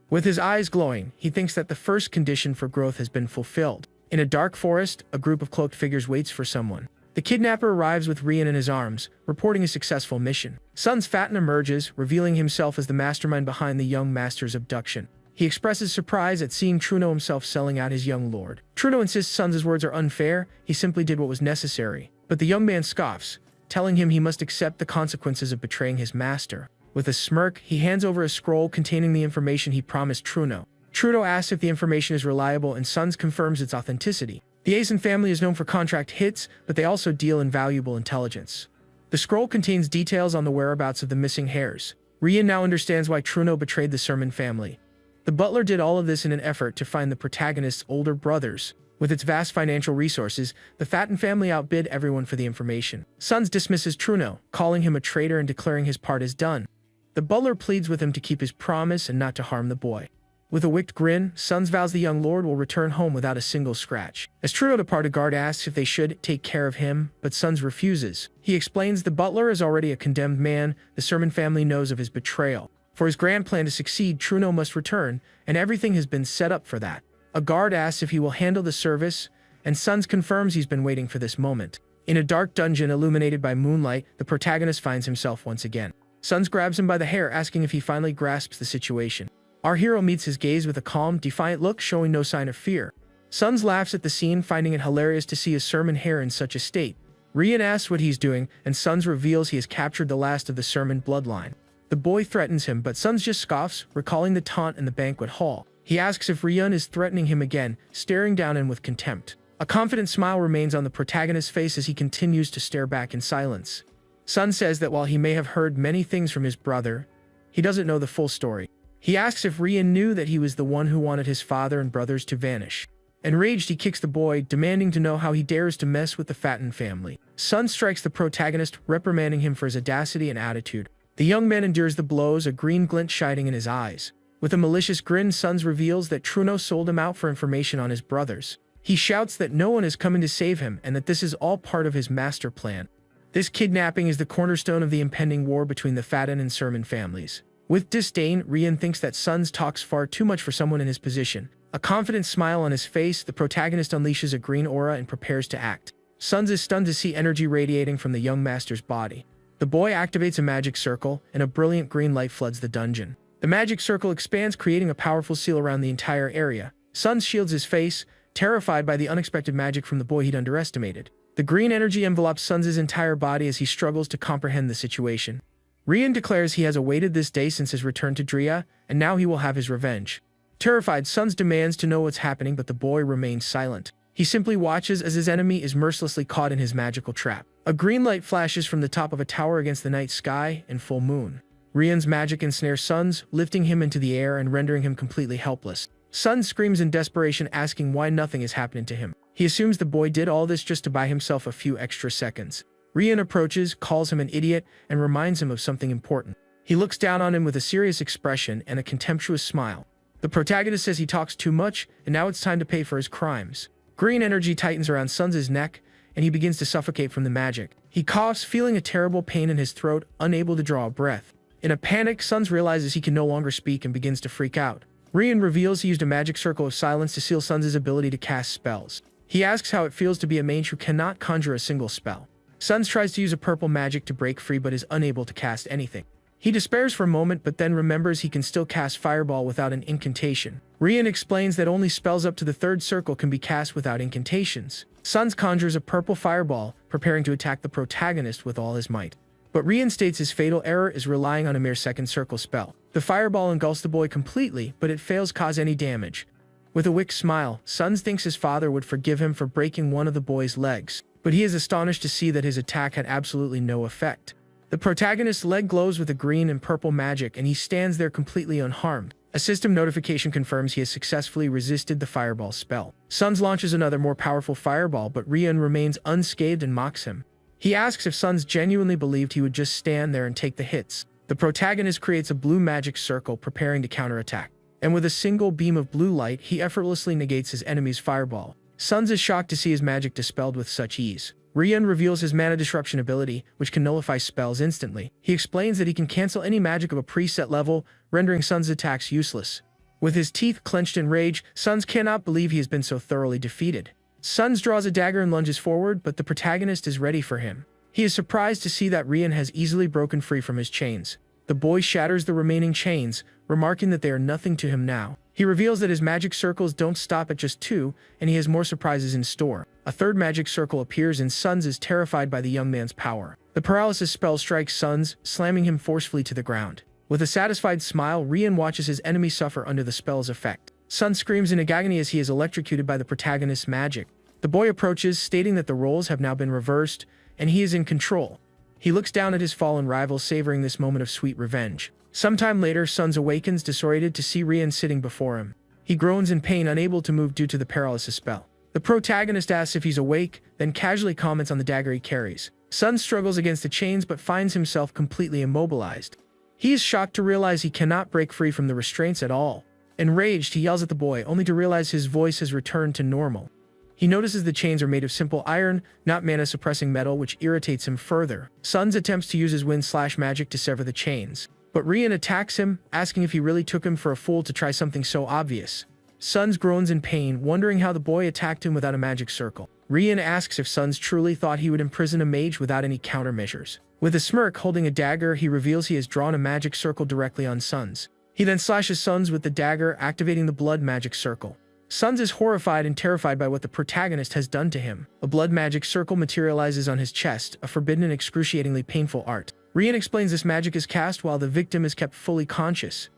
Speaker 1: With his eyes glowing, he thinks that the first condition for growth has been fulfilled. In a dark forest, a group of cloaked figures waits for someone. The kidnapper arrives with Rian in his arms, reporting a successful mission. Sons Fatten emerges, revealing himself as the mastermind behind the young master's abduction. He expresses surprise at seeing Truno himself selling out his young lord. Truno insists Sons' words are unfair, he simply did what was necessary. But the young man scoffs, telling him he must accept the consequences of betraying his master. With a smirk, he hands over a scroll containing the information he promised Truno. Truno asks if the information is reliable and Sons confirms its authenticity. The Asen family is known for contract hits, but they also deal in valuable intelligence. The scroll contains details on the whereabouts of the missing heirs. Rian now understands why Truno betrayed the Sermon family. The butler did all of this in an effort to find the protagonist's older brothers. With its vast financial resources, the Fatten family outbid everyone for the information. Sons dismisses Truno, calling him a traitor and declaring his part is done. The butler pleads with him to keep his promise and not to harm the boy. With a wicked grin, Sons vows the young lord will return home without a single scratch. As Truno departs, a guard asks if they should take care of him, but Sons refuses. He explains the butler is already a condemned man, the Sermon family knows of his betrayal. For his grand plan to succeed, Truno must return, and everything has been set up for that. A guard asks if he will handle the service, and Sons confirms he's been waiting for this moment. In a dark dungeon illuminated by moonlight, the protagonist finds himself once again. Sons grabs him by the hair, asking if he finally grasps the situation. Our hero meets his gaze with a calm, defiant look showing no sign of fear. Suns laughs at the scene, finding it hilarious to see his sermon hair in such a state. Rian asks what he's doing, and Suns reveals he has captured the last of the sermon bloodline. The boy threatens him, but Suns just scoffs, recalling the taunt in the banquet hall. He asks if Rian is threatening him again, staring down him with contempt. A confident smile remains on the protagonist's face as he continues to stare back in silence. Sun says that while he may have heard many things from his brother, he doesn't know the full story. He asks if Rian knew that he was the one who wanted his father and brothers to vanish. Enraged, he kicks the boy, demanding to know how he dares to mess with the Fatten family. Sun strikes the protagonist, reprimanding him for his audacity and attitude. The young man endures the blows, a green glint shining in his eyes. With a malicious grin, Suns reveals that Truno sold him out for information on his brothers. He shouts that no one is coming to save him and that this is all part of his master plan. This kidnapping is the cornerstone of the impending war between the Fatten and Sermon families. With disdain, Rian thinks that Suns talks far too much for someone in his position. A confident smile on his face, the protagonist unleashes a green aura and prepares to act. Suns is stunned to see energy radiating from the young master's body. The boy activates a magic circle, and a brilliant green light floods the dungeon. The magic circle expands, creating a powerful seal around the entire area. Suns shields his face, terrified by the unexpected magic from the boy he'd underestimated. The green energy envelopes Suns' entire body as he struggles to comprehend the situation. Rian declares he has awaited this day since his return to Drea, and now he will have his revenge. Terrified, Suns demands to know what's happening, but the boy remains silent. He simply watches as his enemy is mercilessly caught in his magical trap. A green light flashes from the top of a tower against the night sky and full moon. Rian's magic ensnares Suns, lifting him into the air and rendering him completely helpless. Suns screams in desperation, asking why nothing is happening to him. He assumes the boy did all this just to buy himself a few extra seconds. Rian approaches, calls him an idiot, and reminds him of something important. He looks down on him with a serious expression and a contemptuous smile. The protagonist says he talks too much, and now it's time to pay for his crimes. Green energy tightens around Suns' neck, and he begins to suffocate from the magic. He coughs, feeling a terrible pain in his throat, unable to draw a breath. In a panic, Suns realizes he can no longer speak and begins to freak out. Rian reveals he used a magic circle of silence to seal Suns' ability to cast spells. He asks how it feels to be a mage who cannot conjure a single spell. Suns tries to use a purple magic to break free but is unable to cast anything. He despairs for a moment but then remembers he can still cast Fireball without an incantation. Rian explains that only spells up to the third circle can be cast without incantations. Suns conjures a purple Fireball, preparing to attack the protagonist with all his might. But Rian states his fatal error is relying on a mere second circle spell. The Fireball engulfs the boy completely, but it fails to cause any damage. With a wicked smile, Suns thinks his father would forgive him for breaking one of the boy's legs, but he is astonished to see that his attack had absolutely no effect. The protagonist's leg glows with a green and purple magic, and he stands there completely unharmed. A system notification confirms he has successfully resisted the Fireball spell. Suns launches another more powerful Fireball, but Rian remains unscathed and mocks him. He asks if Suns genuinely believed he would just stand there and take the hits. The protagonist creates a blue magic circle, preparing to counterattack. And with a single beam of blue light, he effortlessly negates his enemy's Fireball. Suns is shocked to see his magic dispelled with such ease. Rian reveals his mana disruption ability, which can nullify spells instantly. He explains that he can cancel any magic of a preset level, rendering Suns' attacks useless. With his teeth clenched in rage, Suns cannot believe he has been so thoroughly defeated. Suns draws a dagger and lunges forward, but the protagonist is ready for him. He is surprised to see that Rian has easily broken free from his chains. The boy shatters the remaining chains, remarking that they are nothing to him now. He reveals that his magic circles don't stop at just 2, and he has more surprises in store. A third magic circle appears, and Suns is terrified by the young man's power. The paralysis spell strikes Suns, slamming him forcefully to the ground. With a satisfied smile, Rian watches his enemy suffer under the spell's effect. Suns screams in agony as he is electrocuted by the protagonist's magic. The boy approaches, stating that the roles have now been reversed, and he is in control. He looks down at his fallen rival, savoring this moment of sweet revenge. Sometime later, Suns awakens, disoriented to see Rian sitting before him. He groans in pain, unable to move due to the paralysis spell. The protagonist asks if he's awake, then casually comments on the dagger he carries. Suns struggles against the chains but finds himself completely immobilized. He is shocked to realize he cannot break free from the restraints at all. Enraged, he yells at the boy, only to realize his voice has returned to normal. He notices the chains are made of simple iron, not mana-suppressing metal, which irritates him further. Suns attempts to use his wind/magic to sever the chains, but Rian attacks him, asking if he really took him for a fool to try something so obvious. Suns groans in pain, wondering how the boy attacked him without a magic circle. Rian asks if Suns truly thought he would imprison a mage without any countermeasures. With a smirk, holding a dagger, he reveals he has drawn a magic circle directly on Suns. He then slashes Suns with the dagger, activating the blood magic circle. Suns is horrified and terrified by what the protagonist has done to him. A blood magic circle materializes on his chest, a forbidden and excruciatingly painful art. Rian explains this magic is cast while the victim is kept fully conscious.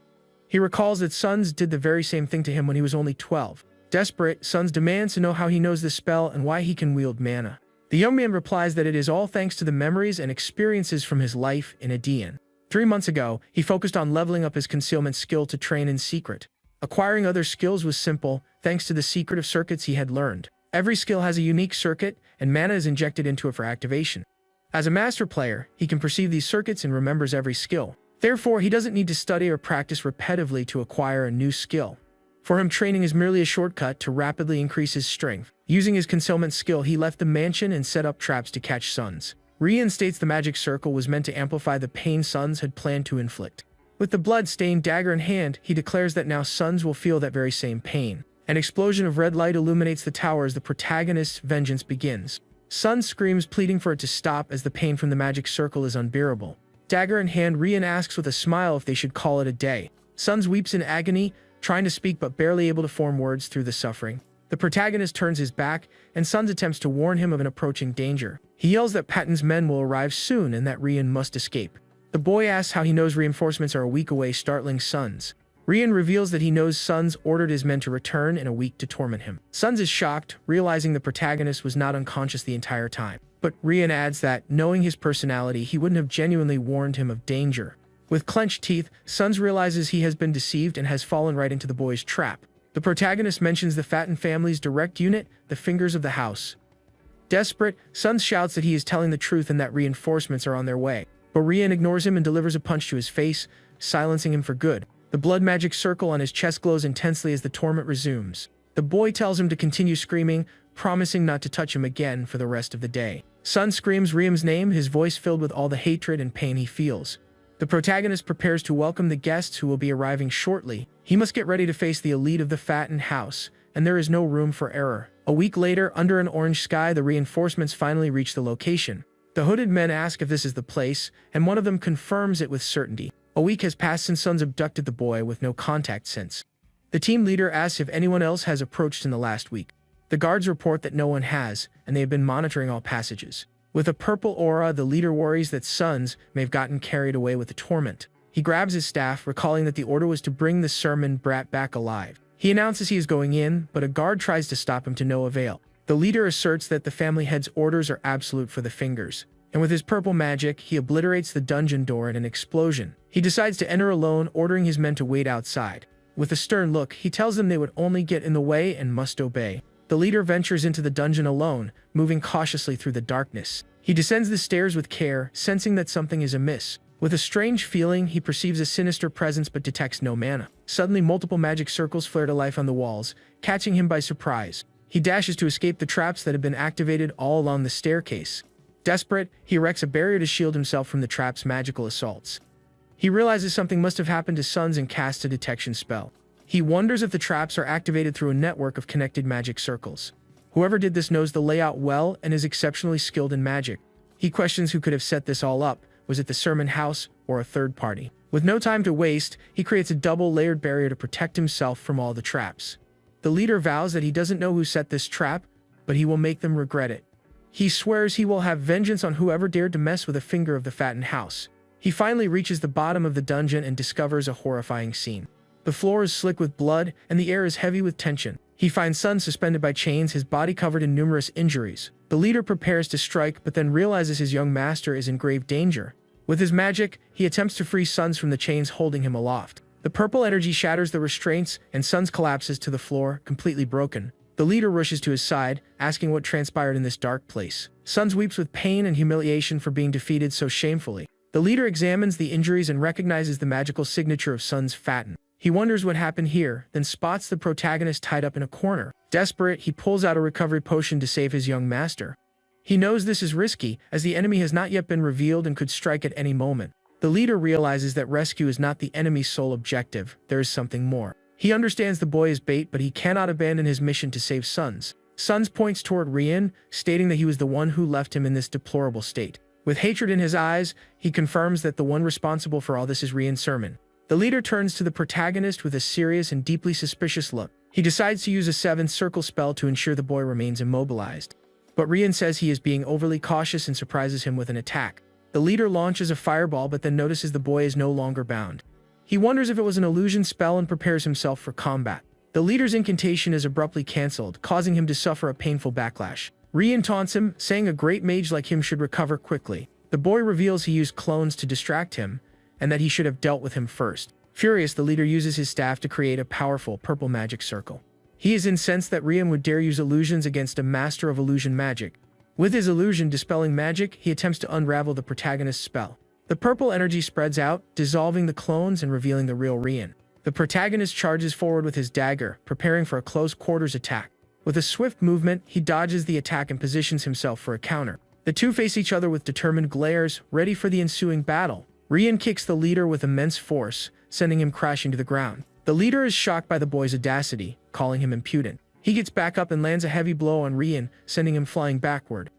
Speaker 1: He recalls that Suns did the very same thing to him when he was only 12. Desperate, Suns demands to know how he knows this spell and why he can wield mana. The young man replies that it is all thanks to the memories and experiences from his life in Adian. 3 months ago, he focused on leveling up his concealment skill to train in secret. Acquiring other skills was simple, thanks to the secretive circuits he had learned. Every skill has a unique circuit, and mana is injected into it for activation. As a master player, he can perceive these circuits and remembers every skill. Therefore, he doesn't need to study or practice repetitively to acquire a new skill. For him, training is merely a shortcut to rapidly increase his strength. Using his concealment skill, he left the mansion and set up traps to catch Suns. Rian states the magic circle was meant to amplify the pain Suns had planned to inflict. With the blood-stained dagger in hand, he declares that now Suns will feel that very same pain. An explosion of red light illuminates the tower as the protagonist's vengeance begins. Suns screams, pleading for it to stop as the pain from the magic circle is unbearable. Dagger in hand, Rian asks with a smile if they should call it a day. Suns weeps in agony, trying to speak but barely able to form words through the suffering. The protagonist turns his back, and Suns attempts to warn him of an approaching danger. He yells that Patton's men will arrive soon and that Rian must escape. The boy asks how he knows reinforcements are a week away, startling Suns. Rian reveals that he knows Suns ordered his men to return in a week to torment him. Suns is shocked, realizing the protagonist was not unconscious the entire time. But Rian adds that, knowing his personality, he wouldn't have genuinely warned him of danger. With clenched teeth, Suns realizes he has been deceived and has fallen right into the boy's trap. The protagonist mentions the Fatten family's direct unit, the Fingers of the House. Desperate, Suns shouts that he is telling the truth and that reinforcements are on their way. But Rian ignores him and delivers a punch to his face, silencing him for good. The blood magic circle on his chest glows intensely as the torment resumes. The boy tells him to continue screaming, promising not to touch him again for the rest of the day. Sun screams Rian's name, his voice filled with all the hatred and pain he feels. The protagonist prepares to welcome the guests who will be arriving shortly. He must get ready to face the elite of the Fatten house, and there is no room for error. A week later, under an orange sky, the reinforcements finally reach the location. The hooded men ask if this is the place, and one of them confirms it with certainty. A week has passed since Suns abducted the boy with no contact since. The team leader asks if anyone else has approached in the last week. The guards report that no one has, and they have been monitoring all passages. With a purple aura, the leader worries that Suns may have gotten carried away with the torment. He grabs his staff, recalling that the order was to bring the sermon brat back alive. He announces he is going in, but a guard tries to stop him to no avail. The leader asserts that the family head's orders are absolute for the Fingers, and with his purple magic, he obliterates the dungeon door in an explosion. He decides to enter alone, ordering his men to wait outside. With a stern look, he tells them they would only get in the way and must obey. The leader ventures into the dungeon alone, moving cautiously through the darkness. He descends the stairs with care, sensing that something is amiss. With a strange feeling, he perceives a sinister presence but detects no mana. Suddenly, multiple magic circles flare to life on the walls, catching him by surprise. He dashes to escape the traps that have been activated all along the staircase. Desperate, he erects a barrier to shield himself from the trap's magical assaults. He realizes something must have happened to Suns and casts a detection spell. He wonders if the traps are activated through a network of connected magic circles. Whoever did this knows the layout well and is exceptionally skilled in magic. He questions who could have set this all up. Was it the sermon house or a third party? With no time to waste, he creates a double-layered barrier to protect himself from all the traps. The leader vows that he doesn't know who set this trap, but he will make them regret it. He swears he will have vengeance on whoever dared to mess with a finger of the Fatten house. He finally reaches the bottom of the dungeon and discovers a horrifying scene. The floor is slick with blood, and the air is heavy with tension. He finds Sun suspended by chains, his body covered in numerous injuries. The leader prepares to strike, but then realizes his young master is in grave danger. With his magic, he attempts to free Suns from the chains holding him aloft. The purple energy shatters the restraints, and Suns collapses to the floor, completely broken. The leader rushes to his side, asking what transpired in this dark place. Suns weeps with pain and humiliation for being defeated so shamefully. The leader examines the injuries and recognizes the magical signature of Suns Fatten. He wonders what happened here, then spots the protagonist tied up in a corner. Desperate, he pulls out a recovery potion to save his young master. He knows this is risky, as the enemy has not yet been revealed and could strike at any moment. The leader realizes that rescue is not the enemy's sole objective, there is something more. He understands the boy is bait, but he cannot abandon his mission to save Suns. Suns points toward Rian, stating that he was the one who left him in this deplorable state. With hatred in his eyes, he confirms that the one responsible for all this is Rian's sermon. The leader turns to the protagonist with a serious and deeply suspicious look. He decides to use a 7th circle spell to ensure the boy remains immobilized. But Rian says he is being overly cautious and surprises him with an attack. The leader launches a fireball but then notices the boy is no longer bound. He wonders if it was an illusion spell and prepares himself for combat. The leader's incantation is abruptly cancelled, causing him to suffer a painful backlash. Rian taunts him, saying a great mage like him should recover quickly. The boy reveals he used clones to distract him, and that he should have dealt with him first. Furious, the leader uses his staff to create a powerful purple magic circle. He is incensed that Rian would dare use illusions against a master of illusion magic. With his illusion dispelling magic, he attempts to unravel the protagonist's spell. The purple energy spreads out, dissolving the clones and revealing the real Rian. The protagonist charges forward with his dagger, preparing for a close quarters attack. With a swift movement, he dodges the attack and positions himself for a counter. The two face each other with determined glares, ready for the ensuing battle. Rian kicks the leader with immense force, sending him crashing to the ground. The leader is shocked by the boy's audacity, calling him impudent. He gets back up and lands a heavy blow on Rian, sending him flying backward.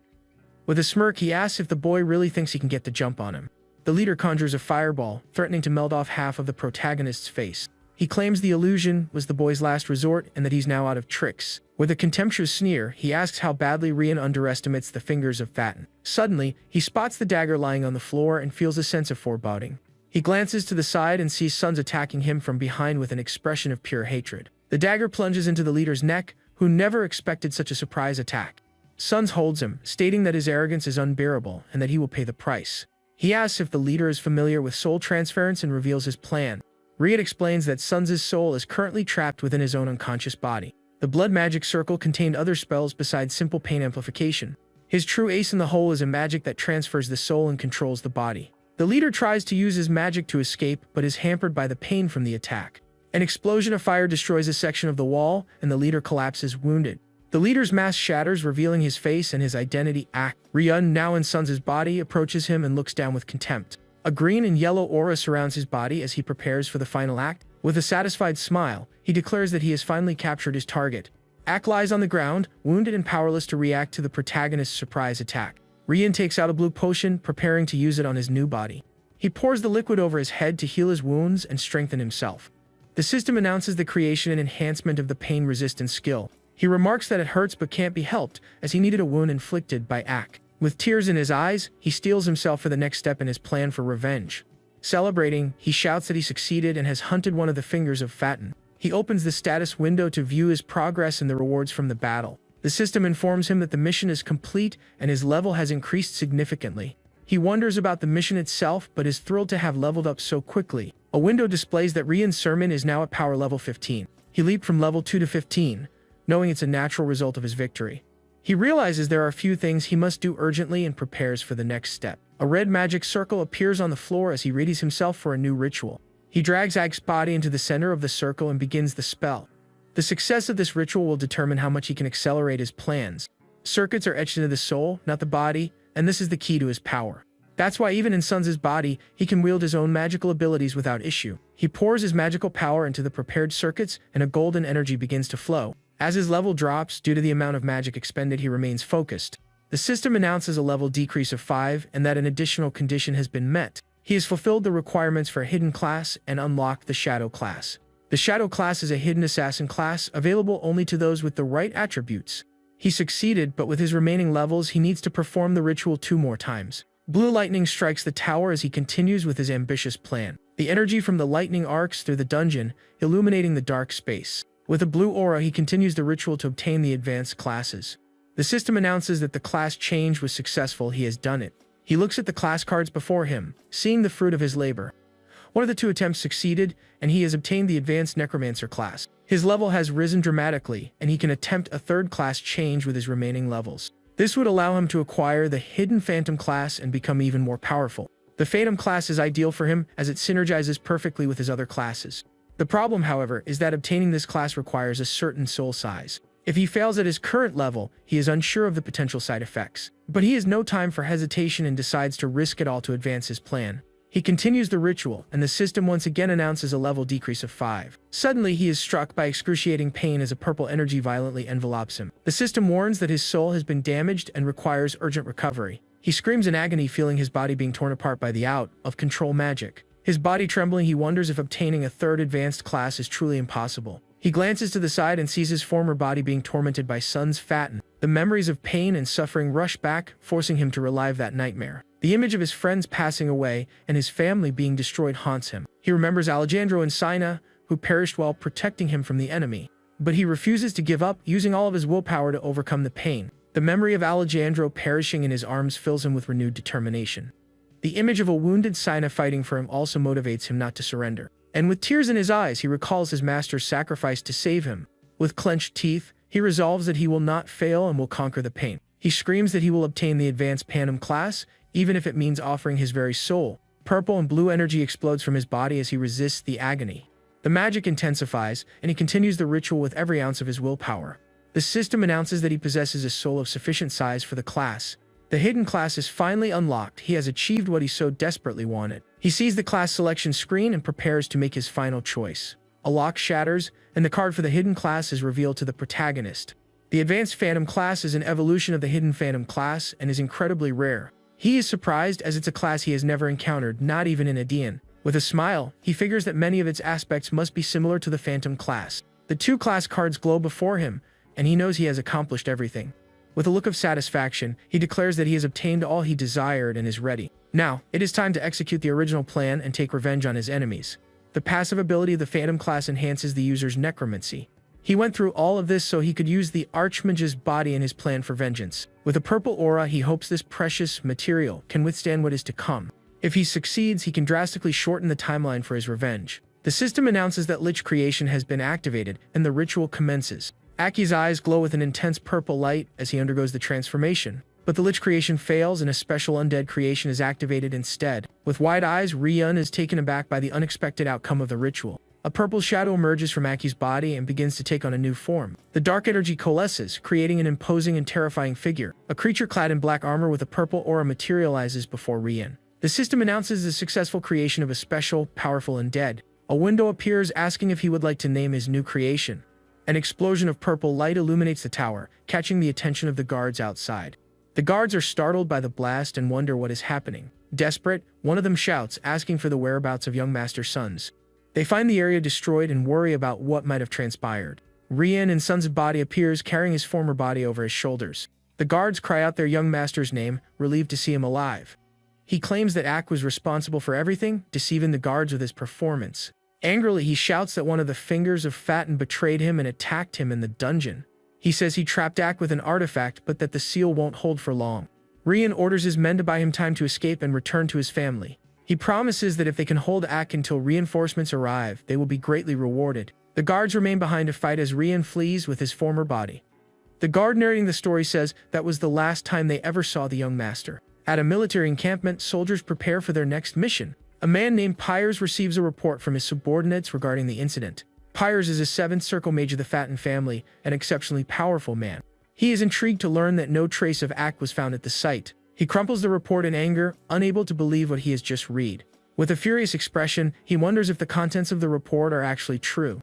Speaker 1: With a smirk, he asks if the boy really thinks he can get the jump on him. The leader conjures a fireball, threatening to melt off half of the protagonist's face. He claims the illusion was the boy's last resort and that he's now out of tricks. With a contemptuous sneer, he asks how badly Rian underestimates the fingers of Fatin. Suddenly, he spots the dagger lying on the floor and feels a sense of foreboding. He glances to the side and sees Sons attacking him from behind with an expression of pure hatred. The dagger plunges into the leader's neck, who never expected such a surprise attack. Sons holds him, stating that his arrogance is unbearable and that he will pay the price. He asks if the leader is familiar with soul transference and reveals his plan. Rian explains that Sons' soul is currently trapped within his own unconscious body. The blood magic circle contained other spells besides simple pain amplification. His true ace in the hole is a magic that transfers the soul and controls the body. The leader tries to use his magic to escape, but is hampered by the pain from the attack. An explosion of fire destroys a section of the wall, and the leader collapses wounded. The leader's mask shatters, revealing his face and his identity. Rian, now in Sons' body, approaches him and looks down with contempt. A green and yellow aura surrounds his body as he prepares for the final act. With a satisfied smile, he declares that he has finally captured his target. Ak lies on the ground, wounded and powerless to react to the protagonist's surprise attack. Rian takes out a blue potion, preparing to use it on his new body. He pours the liquid over his head to heal his wounds and strengthen himself. The system announces the creation and enhancement of the pain resistance skill. He remarks that it hurts but can't be helped, as he needed a wound inflicted by Ak. With tears in his eyes, he steels himself for the next step in his plan for revenge. Celebrating, he shouts that he succeeded and has hunted one of the fingers of Fatin. He opens the status window to view his progress and the rewards from the battle. The system informs him that the mission is complete and his level has increased significantly. He wonders about the mission itself but is thrilled to have leveled up so quickly. A window displays that Rian's sermon is now at power level 15. He leaped from level 2 to 15, knowing it's a natural result of his victory. He realizes there are a few things he must do urgently and prepares for the next step. A red magic circle appears on the floor as he readies himself for a new ritual. He drags Ag's body into the center of the circle and begins the spell. The success of this ritual will determine how much he can accelerate his plans. Circuits are etched into the soul, not the body, and this is the key to his power. That's why even in Sons' body, he can wield his own magical abilities without issue. He pours his magical power into the prepared circuits and a golden energy begins to flow. As his level drops, due to the amount of magic expended, he remains focused. The system announces a level decrease of 5 and that an additional condition has been met. He has fulfilled the requirements for a hidden class and unlocked the Shadow class. The Shadow class is a hidden assassin class, available only to those with the right attributes. He succeeded, but with his remaining levels, he needs to perform the ritual 2 more times. Blue lightning strikes the tower as he continues with his ambitious plan. The energy from the lightning arcs through the dungeon, illuminating the dark space. With a blue aura, he continues the ritual to obtain the advanced classes. The system announces that the class change was successful. He has done it. He looks at the class cards before him, seeing the fruit of his labor. One of the 2 attempts succeeded, and he has obtained the advanced necromancer class. His level has risen dramatically, and he can attempt a 3rd class change with his remaining levels. This would allow him to acquire the hidden phantom class and become even more powerful. The phantom class is ideal for him as it synergizes perfectly with his other classes. The problem, however, is that obtaining this class requires a certain soul size. If he fails at his current level, he is unsure of the potential side effects. But he has no time for hesitation and decides to risk it all to advance his plan. He continues the ritual, and the system once again announces a level decrease of 5. Suddenly, he is struck by excruciating pain as a purple energy violently envelopes him. The system warns that his soul has been damaged and requires urgent recovery. He screams in agony, feeling his body being torn apart by the out-of-control magic. His body trembling, he wonders if obtaining a third advanced class is truly impossible. He glances to the side and sees his former body being tormented by suns fatten. The memories of pain and suffering rush back, forcing him to relive that nightmare. The image of his friends passing away and his family being destroyed haunts him. He remembers Alejandro and Sina, who perished while protecting him from the enemy. But he refuses to give up, using all of his willpower to overcome the pain. The memory of Alejandro perishing in his arms fills him with renewed determination. The image of a wounded Sina fighting for him also motivates him not to surrender. And with tears in his eyes, he recalls his master's sacrifice to save him. With clenched teeth, he resolves that he will not fail and will conquer the pain. He screams that he will obtain the advanced Panem class, even if it means offering his very soul. Purple and blue energy explodes from his body as he resists the agony. The magic intensifies, and he continues the ritual with every ounce of his willpower. The system announces that he possesses a soul of sufficient size for the class. The hidden class is finally unlocked. He has achieved what he so desperately wanted. He sees the class selection screen and prepares to make his final choice. A lock shatters, and the card for the hidden class is revealed to the protagonist. The advanced Phantom class is an evolution of the hidden Phantom class and is incredibly rare. He is surprised as it's a class he has never encountered, not even in Adian. With a smile, he figures that many of its aspects must be similar to the Phantom class. The two class cards glow before him, and he knows he has accomplished everything. With a look of satisfaction, he declares that he has obtained all he desired and is ready. Now, it is time to execute the original plan and take revenge on his enemies. The passive ability of the Phantom class enhances the user's necromancy. He went through all of this so he could use the Archmage's body in his plan for vengeance. With a purple aura, he hopes this precious material can withstand what is to come. If he succeeds, he can drastically shorten the timeline for his revenge. The system announces that Lich creation has been activated, and the ritual commences. Aki's eyes glow with an intense purple light as he undergoes the transformation. But the Lich creation fails and a special undead creation is activated instead. With wide eyes, Ryun is taken aback by the unexpected outcome of the ritual. A purple shadow emerges from Aki's body and begins to take on a new form. The dark energy coalesces, creating an imposing and terrifying figure. A creature clad in black armor with a purple aura materializes before Ryun. The system announces the successful creation of a special, powerful undead. A window appears asking if he would like to name his new creation. An explosion of purple light illuminates the tower, catching the attention of the guards outside. The guards are startled by the blast and wonder what is happening. Desperate, one of them shouts, asking for the whereabouts of young Master Sons. They find the area destroyed and worry about what might have transpired. Ryun and Sons' body appears, carrying his former body over his shoulders. The guards cry out their young master's name, relieved to see him alive. He claims that Ak was responsible for everything, deceiving the guards with his performance. Angrily, he shouts that one of the fingers of Fatin betrayed him and attacked him in the dungeon. He says he trapped Ak with an artifact, but that the seal won't hold for long. Ryun orders his men to buy him time to escape and return to his family. He promises that if they can hold Ak until reinforcements arrive, they will be greatly rewarded. The guards remain behind to fight as Ryun flees with his former body. The guard narrating the story says that was the last time they ever saw the young master. At a military encampment, soldiers prepare for their next mission. A man named Pyres receives a report from his subordinates regarding the incident. Pyres is a 7th Circle Mage of the Fatin family, an exceptionally powerful man. He is intrigued to learn that no trace of Ak was found at the site. He crumples the report in anger, unable to believe what he has just read. With a furious expression, he wonders if the contents of the report are actually true.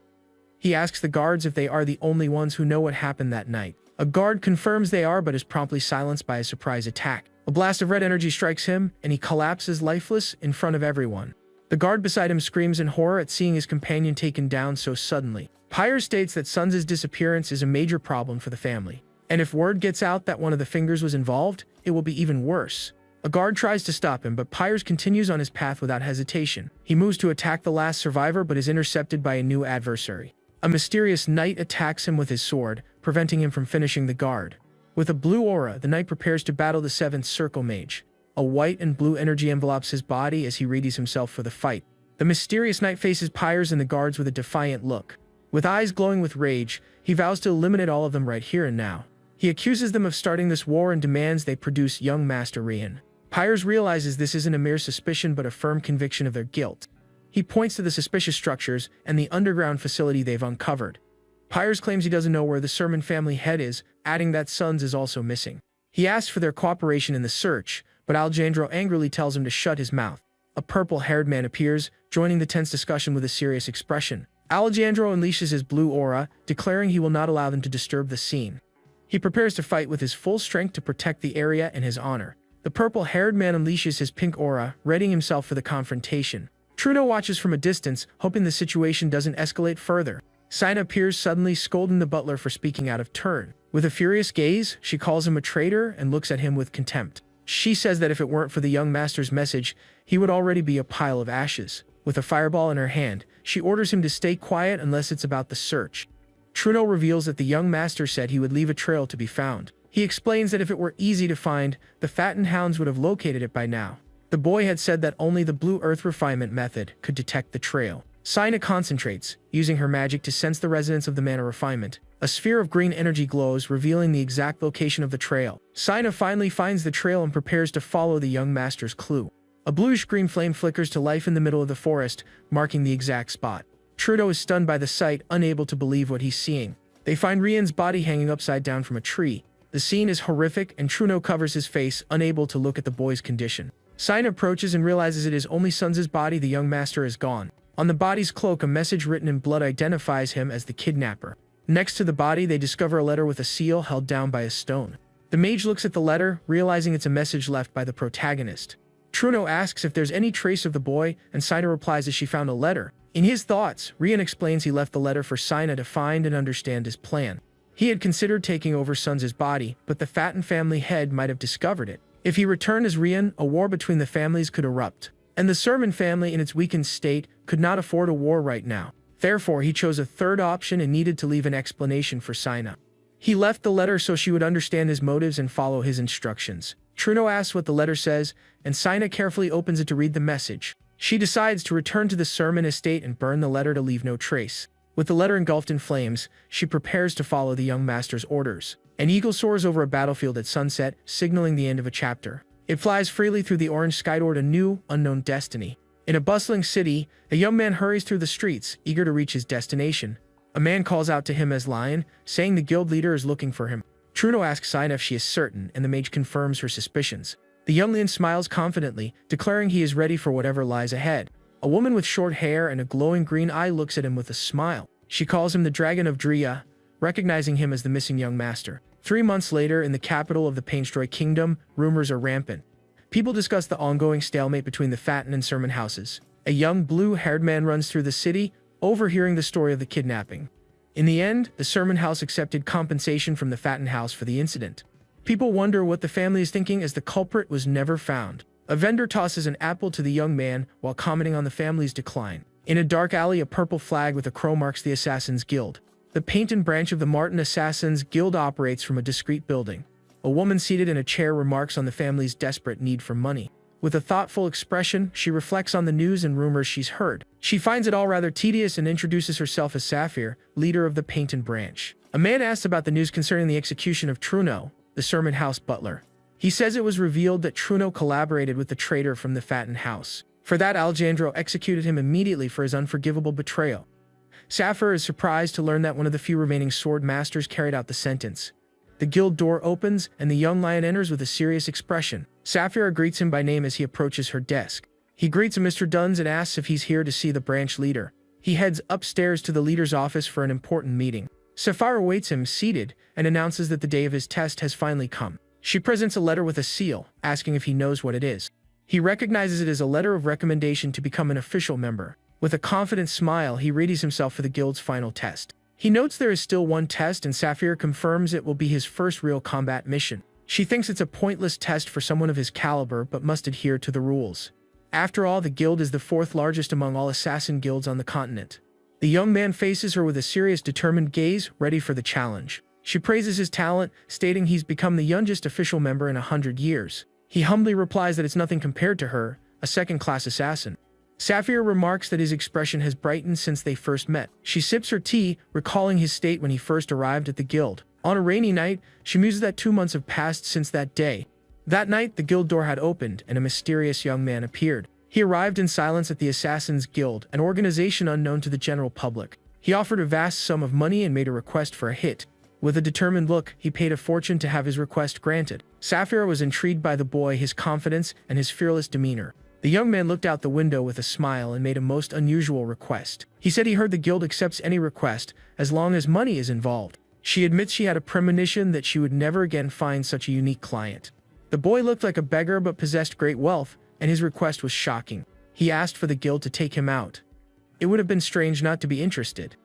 Speaker 1: He asks the guards if they are the only ones who know what happened that night. A guard confirms they are but is promptly silenced by a surprise attack. A blast of red energy strikes him, and he collapses lifeless in front of everyone. The guard beside him screams in horror at seeing his companion taken down so suddenly. Pyre states that Sons' disappearance is a major problem for the family. And if word gets out that one of the fingers was involved, it will be even worse. A guard tries to stop him, but Pyres continues on his path without hesitation. He moves to attack the last survivor but is intercepted by a new adversary. A mysterious knight attacks him with his sword, preventing him from finishing the guard. With a blue aura, the knight prepares to battle the 7th Circle Mage. A white and blue energy envelops his body as he readies himself for the fight. The mysterious knight faces Pyres and the guards with a defiant look. With eyes glowing with rage, he vows to eliminate all of them right here and now. He accuses them of starting this war and demands they produce young Master Ryun. Pyres realizes this isn't a mere suspicion but a firm conviction of their guilt. He points to the suspicious structures and the underground facility they've uncovered. Pyres claims he doesn't know where the Sermon family head is, adding that Sons is also missing. He asks for their cooperation in the search, but Alejandro angrily tells him to shut his mouth. A purple-haired man appears, joining the tense discussion with a serious expression. Alejandro unleashes his blue aura, declaring he will not allow them to disturb the scene. He prepares to fight with his full strength to protect the area and his honor. The purple-haired man unleashes his pink aura, readying himself for the confrontation. Trudeau watches from a distance, hoping the situation doesn't escalate further. Sina appears suddenly, scolding the butler for speaking out of turn. With a furious gaze, she calls him a traitor and looks at him with contempt. She says that if it weren't for the young master's message, he would already be a pile of ashes. With a fireball in her hand, she orders him to stay quiet unless it's about the search. Trudeau reveals that the young master said he would leave a trail to be found. He explains that if it were easy to find, the fattened hounds would have located it by now. The boy had said that only the blue earth refinement method could detect the trail. Sina concentrates, using her magic to sense the resonance of the mana refinement. A sphere of green energy glows, revealing the exact location of the trail. Sina finally finds the trail and prepares to follow the young master's clue. A bluish-green flame flickers to life in the middle of the forest, marking the exact spot. Trudeau is stunned by the sight, unable to believe what he's seeing. They find Rian's body hanging upside down from a tree. The scene is horrific, and Trudeau covers his face, unable to look at the boy's condition. Sina approaches and realizes it is only Sun's body. The young master is gone. On the body's cloak, a message written in blood identifies him as the kidnapper. Next to the body, they discover a letter with a seal held down by a stone. The mage looks at the letter, realizing it's a message left by the protagonist. Trudeau asks if there's any trace of the boy, and Sina replies that she found a letter. In his thoughts, Rian explains he left the letter for Sina to find and understand his plan. He had considered taking over Sun's body, but the Fatten family head might have discovered it. If he returned as Rian, a war between the families could erupt. And the Sermon family, in its weakened state, could not afford a war right now. Therefore, he chose a third option and needed to leave an explanation for Sina. He left the letter so she would understand his motives and follow his instructions. Trudeau asks what the letter says, and Sina carefully opens it to read the message. She decides to return to the Sermon estate and burn the letter to leave no trace. With the letter engulfed in flames, she prepares to follow the young master's orders. An eagle soars over a battlefield at sunset, signaling the end of a chapter. It flies freely through the orange sky toward a new, unknown destiny. In a bustling city, a young man hurries through the streets, eager to reach his destination. A man calls out to him as Lion, saying the guild leader is looking for him. Trudeau asks Sina if she is certain, and the mage confirms her suspicions. The young man smiles confidently, declaring he is ready for whatever lies ahead. A woman with short hair and a glowing green eye looks at him with a smile. She calls him the Dragon of Drea, recognizing him as the missing young master. 3 months later, in the capital of the Paintstroy Kingdom, rumors are rampant. People discuss the ongoing stalemate between the Fatten and Sermon houses. A young blue-haired man runs through the city, overhearing the story of the kidnapping. In the end, the Sermon house accepted compensation from the Fatten house for the incident. People wonder what the family is thinking as the culprit was never found. A vendor tosses an apple to the young man while commenting on the family's decline. In a dark alley, a purple flag with a crow marks the Assassin's Guild. The Painton branch of the Martin Assassin's Guild operates from a discreet building. A woman seated in a chair remarks on the family's desperate need for money. With a thoughtful expression, she reflects on the news and rumors she's heard. She finds it all rather tedious and introduces herself as Sapphire, leader of the Painton branch. A man asks about the news concerning the execution of Trudeau, the Sermon house butler. He says it was revealed that Trudeau collaborated with the traitor from the Fatten house. For that, Alejandro executed him immediately for his unforgivable betrayal. Sapphire is surprised to learn that one of the few remaining sword masters carried out the sentence. The guild door opens, and the young lion enters with a serious expression. Sapphire greets him by name as he approaches her desk. He greets Mr. Duns and asks if he's here to see the branch leader. He heads upstairs to the leader's office for an important meeting. Sapphire awaits him, seated, and announces that the day of his test has finally come. She presents a letter with a seal, asking if he knows what it is. He recognizes it as a letter of recommendation to become an official member. With a confident smile, he readies himself for the guild's final test. He notes there is still one test, and Sapphire confirms it will be his first real combat mission. She thinks it's a pointless test for someone of his caliber, but must adhere to the rules. After all, the guild is the fourth largest among all assassin guilds on the continent. The young man faces her with a serious, determined gaze, ready for the challenge. She praises his talent, stating he's become the youngest official member in 100 years. He humbly replies that it's nothing compared to her, a second-class assassin. Sapphire remarks that his expression has brightened since they first met. She sips her tea, recalling his state when he first arrived at the guild. On a rainy night, she muses that 2 months have passed since that day. That night, the guild door had opened, and a mysterious young man appeared. He arrived in silence at the Assassin's Guild, an organization unknown to the general public. He offered a vast sum of money and made a request for a hit. With a determined look, he paid a fortune to have his request granted. Sapphire was intrigued by the boy, his confidence, and his fearless demeanor. The young man looked out the window with a smile and made a most unusual request. He said he heard the guild accepts any request, as long as money is involved. She admits she had a premonition that she would never again find such a unique client. The boy looked like a beggar but possessed great wealth, and his request was shocking. He asked for the guild to take him out. It would have been strange not to be interested.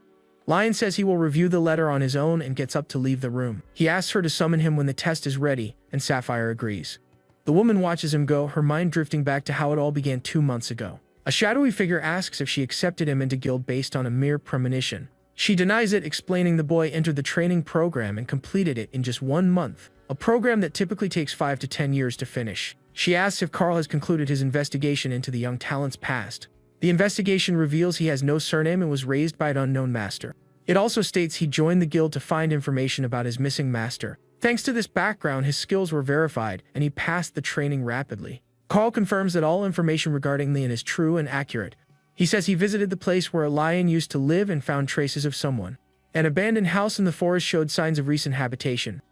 Speaker 1: Lion says he will review the letter on his own and gets up to leave the room. He asks her to summon him when the test is ready, and Sapphire agrees. The woman watches him go, her mind drifting back to how it all began 2 months ago. A shadowy figure asks if she accepted him into guild based on a mere premonition. She denies it, explaining the boy entered the training program and completed it in just 1 month, a program that typically takes 5 to 10 years to finish. She asks if Carl has concluded his investigation into the young talent's past. The investigation reveals he has no surname and was raised by an unknown master. It also states he joined the guild to find information about his missing master. Thanks to this background, his skills were verified, and he passed the training rapidly. Carl confirms that all information regarding Lion is true and accurate. He says he visited the place where a lion used to live and found traces of someone. An abandoned house in the forest showed signs of recent habitation.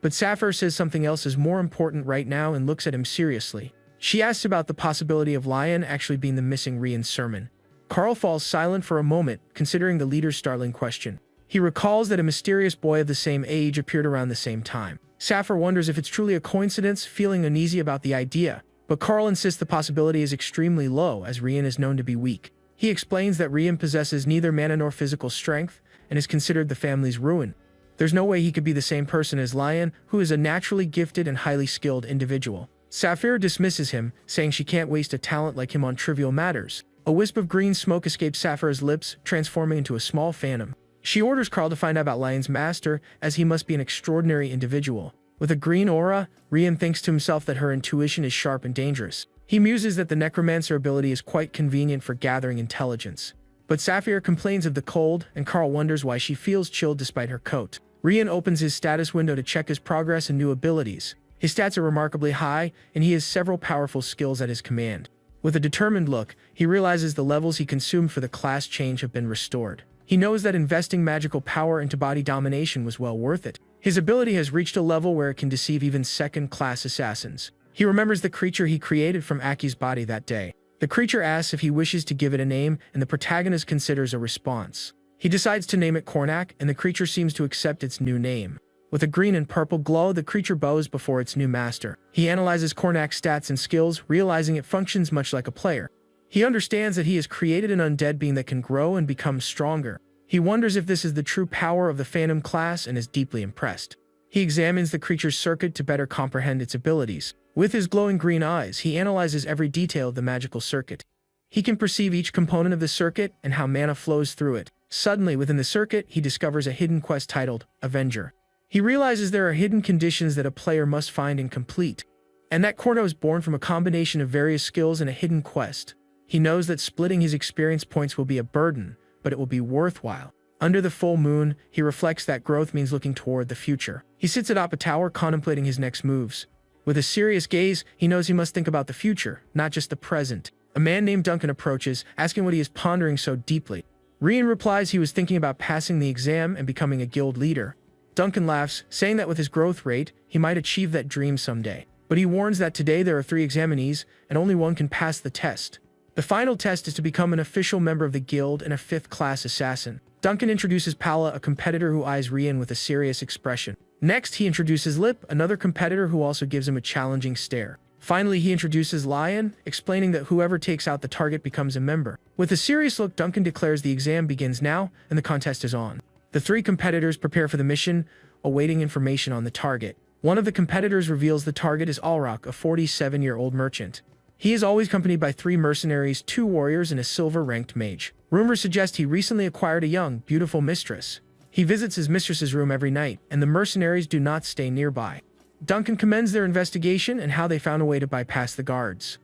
Speaker 1: But Sapphire says something else is more important right now and looks at him seriously. She asks about the possibility of Lion actually being the missing Rian's sermon. Carl falls silent for a moment, considering the leader's startling question. He recalls that a mysterious boy of the same age appeared around the same time. Sapphire wonders if it's truly a coincidence, feeling uneasy about the idea. But Carl insists the possibility is extremely low, as Rian is known to be weak. He explains that Rian possesses neither mana nor physical strength, and is considered the family's ruin. There's no way he could be the same person as Lion, who is a naturally gifted and highly skilled individual. Sapphire dismisses him, saying she can't waste a talent like him on trivial matters. A wisp of green smoke escapes Sapphire's lips, transforming into a small phantom. She orders Carl to find out about Lion's master, as he must be an extraordinary individual. With a green aura, Rian thinks to himself that her intuition is sharp and dangerous. He muses that the necromancer ability is quite convenient for gathering intelligence. But Sapphire complains of the cold, and Carl wonders why she feels chilled despite her coat. Rian opens his status window to check his progress and new abilities. His stats are remarkably high, and he has several powerful skills at his command. With a determined look, he realizes the levels he consumed for the class change have been restored. He knows that investing magical power into body domination was well worth it. His ability has reached a level where it can deceive even second-class assassins. He remembers the creature he created from Aki's body that day. The creature asks if he wishes to give it a name, and the protagonist considers a response. He decides to name it Cornac, and the creature seems to accept its new name. With a green and purple glow, the creature bows before its new master. He analyzes Cornac's stats and skills, realizing it functions much like a player. He understands that he has created an undead being that can grow and become stronger. He wonders if this is the true power of the Phantom class and is deeply impressed. He examines the creature's circuit to better comprehend its abilities. With his glowing green eyes, he analyzes every detail of the magical circuit. He can perceive each component of the circuit and how mana flows through it. Suddenly, within the circuit, he discovers a hidden quest titled Avenger. He realizes there are hidden conditions that a player must find and complete, and that Corno is born from a combination of various skills and a hidden quest. He knows that splitting his experience points will be a burden, but it will be worthwhile. Under the full moon, he reflects that growth means looking toward the future. He sits atop a tower contemplating his next moves. With a serious gaze, he knows he must think about the future, not just the present. A man named Duncan approaches, asking what he is pondering so deeply. Rian replies he was thinking about passing the exam and becoming a guild leader. Duncan laughs, saying that with his growth rate, he might achieve that dream someday. But he warns that today there are 3 examinees, and only one can pass the test. The final test is to become an official member of the guild and a 5th-class assassin. Duncan introduces Pala, a competitor who eyes Rian with a serious expression. Next, he introduces Lip, another competitor who also gives him a challenging stare. Finally, he introduces Lion, explaining that whoever takes out the target becomes a member. With a serious look, Duncan declares the exam begins now, and the contest is on. The 3 competitors prepare for the mission, awaiting information on the target. One of the competitors reveals the target is Alrock, a 47-year-old merchant. He is always accompanied by 3 mercenaries, 2 warriors, and a silver-ranked mage. Rumors suggest he recently acquired a young, beautiful mistress. He visits his mistress's room every night, and the mercenaries do not stay nearby. Duncan commends their investigation and how they found a way to bypass the guards.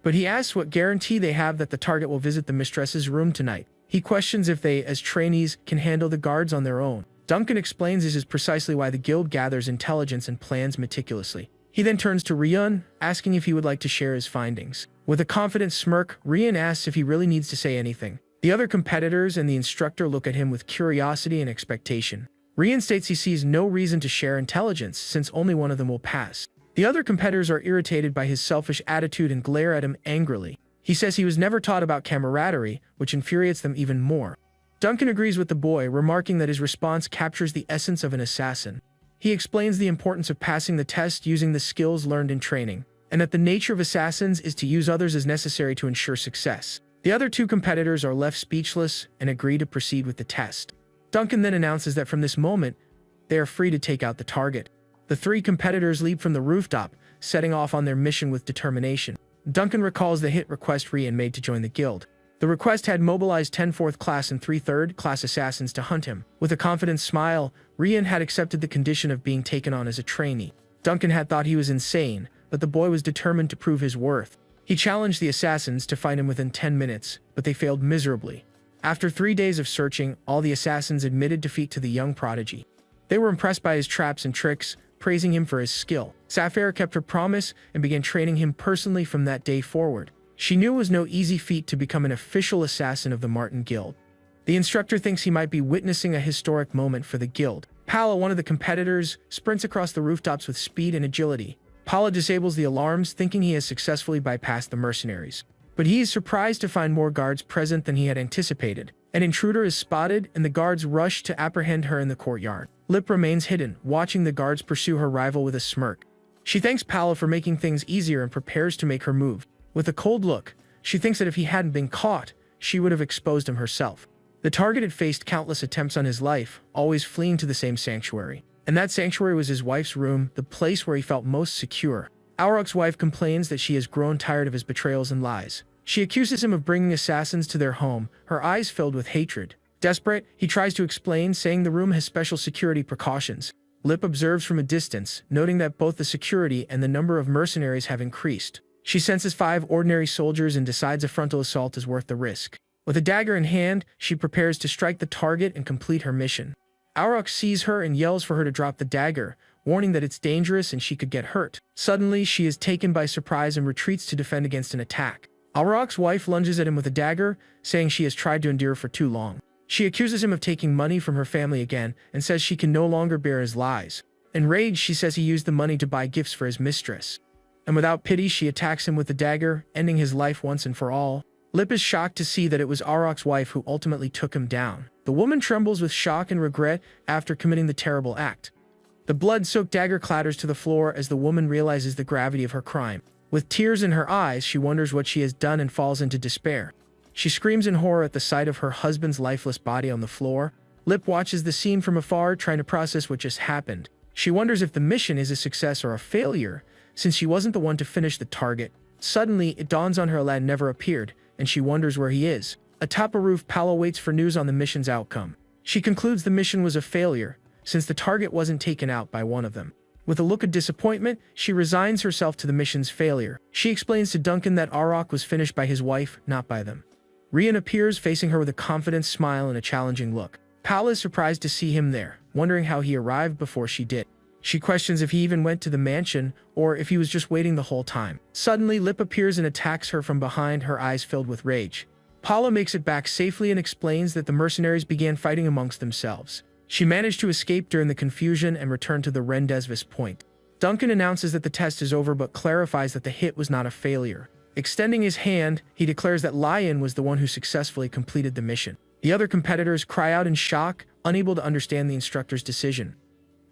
Speaker 1: But he asks what guarantee they have that the target will visit the mistress's room tonight. He questions if they, as trainees, can handle the guards on their own. Duncan explains this is precisely why the guild gathers intelligence and plans meticulously. He then turns to Rian, asking if he would like to share his findings. With a confident smirk, Rian asks if he really needs to say anything. The other competitors and the instructor look at him with curiosity and expectation. Rian states he sees no reason to share intelligence, since only one of them will pass. The other competitors are irritated by his selfish attitude and glare at him angrily. He says he was never taught about camaraderie, which infuriates them even more. Duncan agrees with the boy, remarking that his response captures the essence of an assassin. He explains the importance of passing the test using the skills learned in training. and that the nature of assassins is to use others as necessary to ensure success. The other two competitors are left speechless and agree to proceed with the test. Duncan then announces that from this moment, they are free to take out the target. The three competitors leap from the rooftop, setting off on their mission with determination. Duncan recalls the hit request Rian made to join the guild. The request had mobilized 10 4th class and 3 3rd class assassins to hunt him. With a confident smile, Rian had accepted the condition of being taken on as a trainee. Duncan had thought he was insane, but the boy was determined to prove his worth. He challenged the assassins to find him within 10 minutes, but they failed miserably. After 3 days of searching, all the assassins admitted defeat to the young prodigy. They were impressed by his traps and tricks, praising him for his skill. Sapphire kept her promise and began training him personally from that day forward. She knew it was no easy feat to become an official assassin of the Martin Guild. The instructor thinks he might be witnessing a historic moment for the guild. Paula, one of the competitors, sprints across the rooftops with speed and agility. Paula disables the alarms, thinking he has successfully bypassed the mercenaries. But he is surprised to find more guards present than he had anticipated. An intruder is spotted, and the guards rush to apprehend her in the courtyard. Lip remains hidden, watching the guards pursue her rival with a smirk. She thanks Paula for making things easier and prepares to make her move. With a cold look, she thinks that if he hadn't been caught, she would have exposed him herself. The target had faced countless attempts on his life, always fleeing to the same sanctuary. And that sanctuary was his wife's room, the place where he felt most secure. Auroch's wife complains that she has grown tired of his betrayals and lies. She accuses him of bringing assassins to their home, her eyes filled with hatred. Desperate, he tries to explain, saying the room has special security precautions. Lip observes from a distance, noting that both the security and the number of mercenaries have increased. She senses 5 ordinary soldiers and decides a frontal assault is worth the risk. With a dagger in hand, she prepares to strike the target and complete her mission. Auroch sees her and yells for her to drop the dagger, warning that it's dangerous and she could get hurt. Suddenly, she is taken by surprise and retreats to defend against an attack. Auroch's wife lunges at him with a dagger, saying she has tried to endure for too long. She accuses him of taking money from her family again and says she can no longer bear his lies. Enraged, she says he used the money to buy gifts for his mistress. And without pity, she attacks him with the dagger, ending his life once and for all. Lip is shocked to see that it was Auroch's wife who ultimately took him down. The woman trembles with shock and regret after committing the terrible act. The blood-soaked dagger clatters to the floor as the woman realizes the gravity of her crime. With tears in her eyes, she wonders what she has done and falls into despair. She screams in horror at the sight of her husband's lifeless body on the floor. Lip watches the scene from afar, trying to process what just happened. She wonders if the mission is a success or a failure, since she wasn't the one to finish the target. Suddenly, it dawns on her Aladdin never appeared, and she wonders where he is. Atop a roof, Paula waits for news on the mission's outcome. She concludes the mission was a failure, since the target wasn't taken out by one of them. With a look of disappointment, she resigns herself to the mission's failure. She explains to Duncan that Auroch was finished by his wife, not by them. Rian appears, facing her with a confident smile and a challenging look. Paula is surprised to see him there, wondering how he arrived before she did. She questions if he even went to the mansion, or if he was just waiting the whole time. Suddenly, Lip appears and attacks her from behind, her eyes filled with rage. Paula makes it back safely and explains that the mercenaries began fighting amongst themselves. She managed to escape during the confusion and return to the Rendezvous point. Duncan announces that the test is over but clarifies that the hit was not a failure. Extending his hand, he declares that Lion was the one who successfully completed the mission. The other competitors cry out in shock, unable to understand the instructor's decision.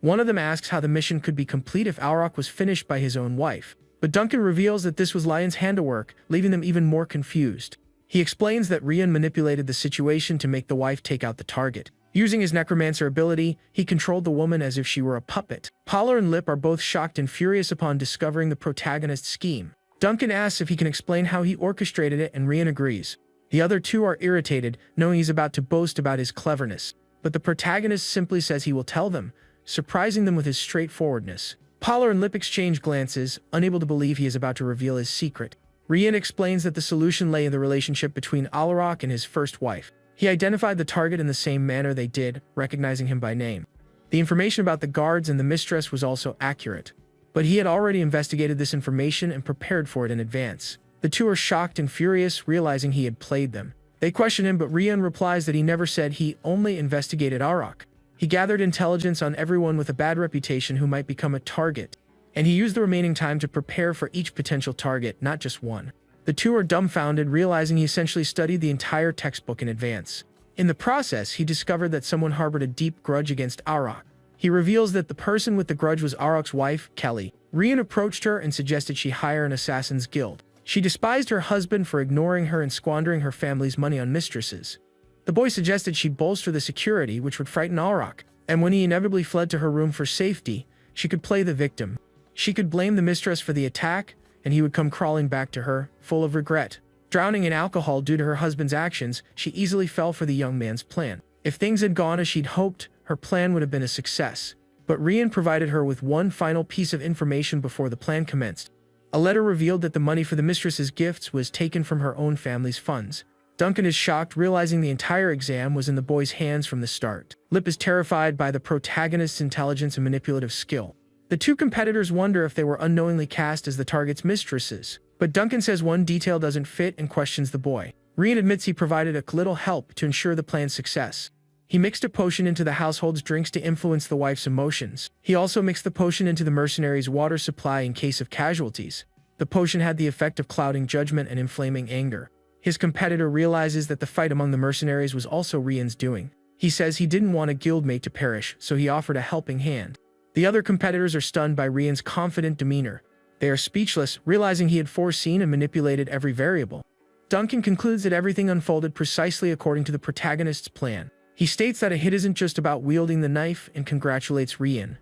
Speaker 1: One of them asks how the mission could be complete if Auroch was finished by his own wife. But Duncan reveals that this was Lion's handiwork, leaving them even more confused. He explains that Rian manipulated the situation to make the wife take out the target. Using his necromancer ability, he controlled the woman as if she were a puppet. Paula and Lip are both shocked and furious upon discovering the protagonist's scheme. Duncan asks if he can explain how he orchestrated it, and Rian agrees. The other two are irritated, knowing he's about to boast about his cleverness. But the protagonist simply says he will tell them, surprising them with his straightforwardness. Paula and Lip exchange glances, unable to believe he is about to reveal his secret. Rian explains that the solution lay in the relationship between Auroch and his first wife. He identified the target in the same manner they did, recognizing him by name. The information about the guards and the mistress was also accurate, but he had already investigated this information and prepared for it in advance. The two are shocked and furious, realizing he had played them. They question him, but Rian replies that he never said, he only investigated Auroch. He gathered intelligence on everyone with a bad reputation who might become a target, and he used the remaining time to prepare for each potential target, not just one. The two are dumbfounded, realizing he essentially studied the entire textbook in advance. In the process, he discovered that someone harbored a deep grudge against Auroch. He reveals that the person with the grudge was Auroch's wife, Kelly. Rian approached her and suggested she hire an assassin's guild. She despised her husband for ignoring her and squandering her family's money on mistresses. The boy suggested she bolster the security, which would frighten Alrock, and when he inevitably fled to her room for safety, she could play the victim. She could blame the mistress for the attack, and he would come crawling back to her, full of regret. Drowning in alcohol due to her husband's actions, she easily fell for the young man's plan. If things had gone as she'd hoped, her plan would have been a success. But Rian provided her with one final piece of information before the plan commenced. A letter revealed that the money for the mistress's gifts was taken from her own family's funds. Duncan is shocked, realizing the entire exam was in the boy's hands from the start. Lip is terrified by the protagonist's intelligence and manipulative skill. The two competitors wonder if they were unknowingly cast as the target's mistresses, but Duncan says one detail doesn't fit and questions the boy. Rian admits he provided a little help to ensure the plan's success. He mixed a potion into the household's drinks to influence the wife's emotions. He also mixed the potion into the mercenary's water supply in case of casualties. The potion had the effect of clouding judgment and inflaming anger. His competitor realizes that the fight among the mercenaries was also Rian's doing. He says he didn't want a guildmate to perish, so he offered a helping hand. The other competitors are stunned by Rian's confident demeanor. They are speechless, realizing he had foreseen and manipulated every variable. Duncan concludes that everything unfolded precisely according to the protagonist's plan. He states that a hit isn't just about wielding the knife and congratulates Rian.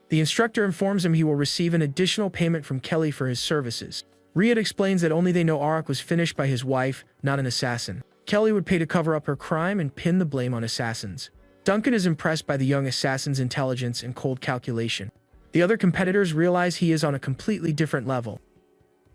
Speaker 1: The instructor informs him he will receive an additional payment from Kelly for his services. Rian explains that only they know Arak was finished by his wife, not an assassin. Kelly would pay to cover up her crime and pin the blame on assassins. Duncan is impressed by the young assassin's intelligence and cold calculation. The other competitors realize he is on a completely different level.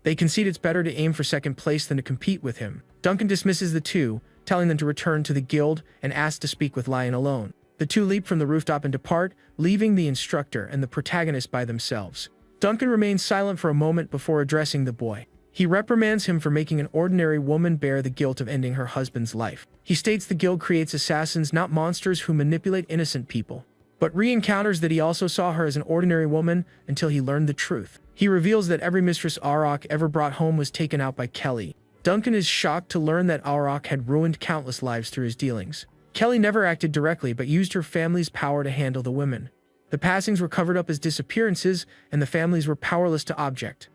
Speaker 1: They concede it's better to aim for second place than to compete with him. Duncan dismisses the two, telling them to return to the guild and asks to speak with Lion alone. The two leap from the rooftop and depart, leaving the instructor and the protagonist by themselves. Duncan remains silent for a moment before addressing the boy. He reprimands him for making an ordinary woman bear the guilt of ending her husband's life. He states the guild creates assassins, not monsters who manipulate innocent people. But re-encounters that he also saw her as an ordinary woman until he learned the truth. He reveals that every mistress Arak ever brought home was taken out by Kelly. Duncan is shocked to learn that Arak had ruined countless lives through his dealings. Kelly never acted directly but used her family's power to handle the women. The passings were covered up as disappearances, and the families were powerless to object.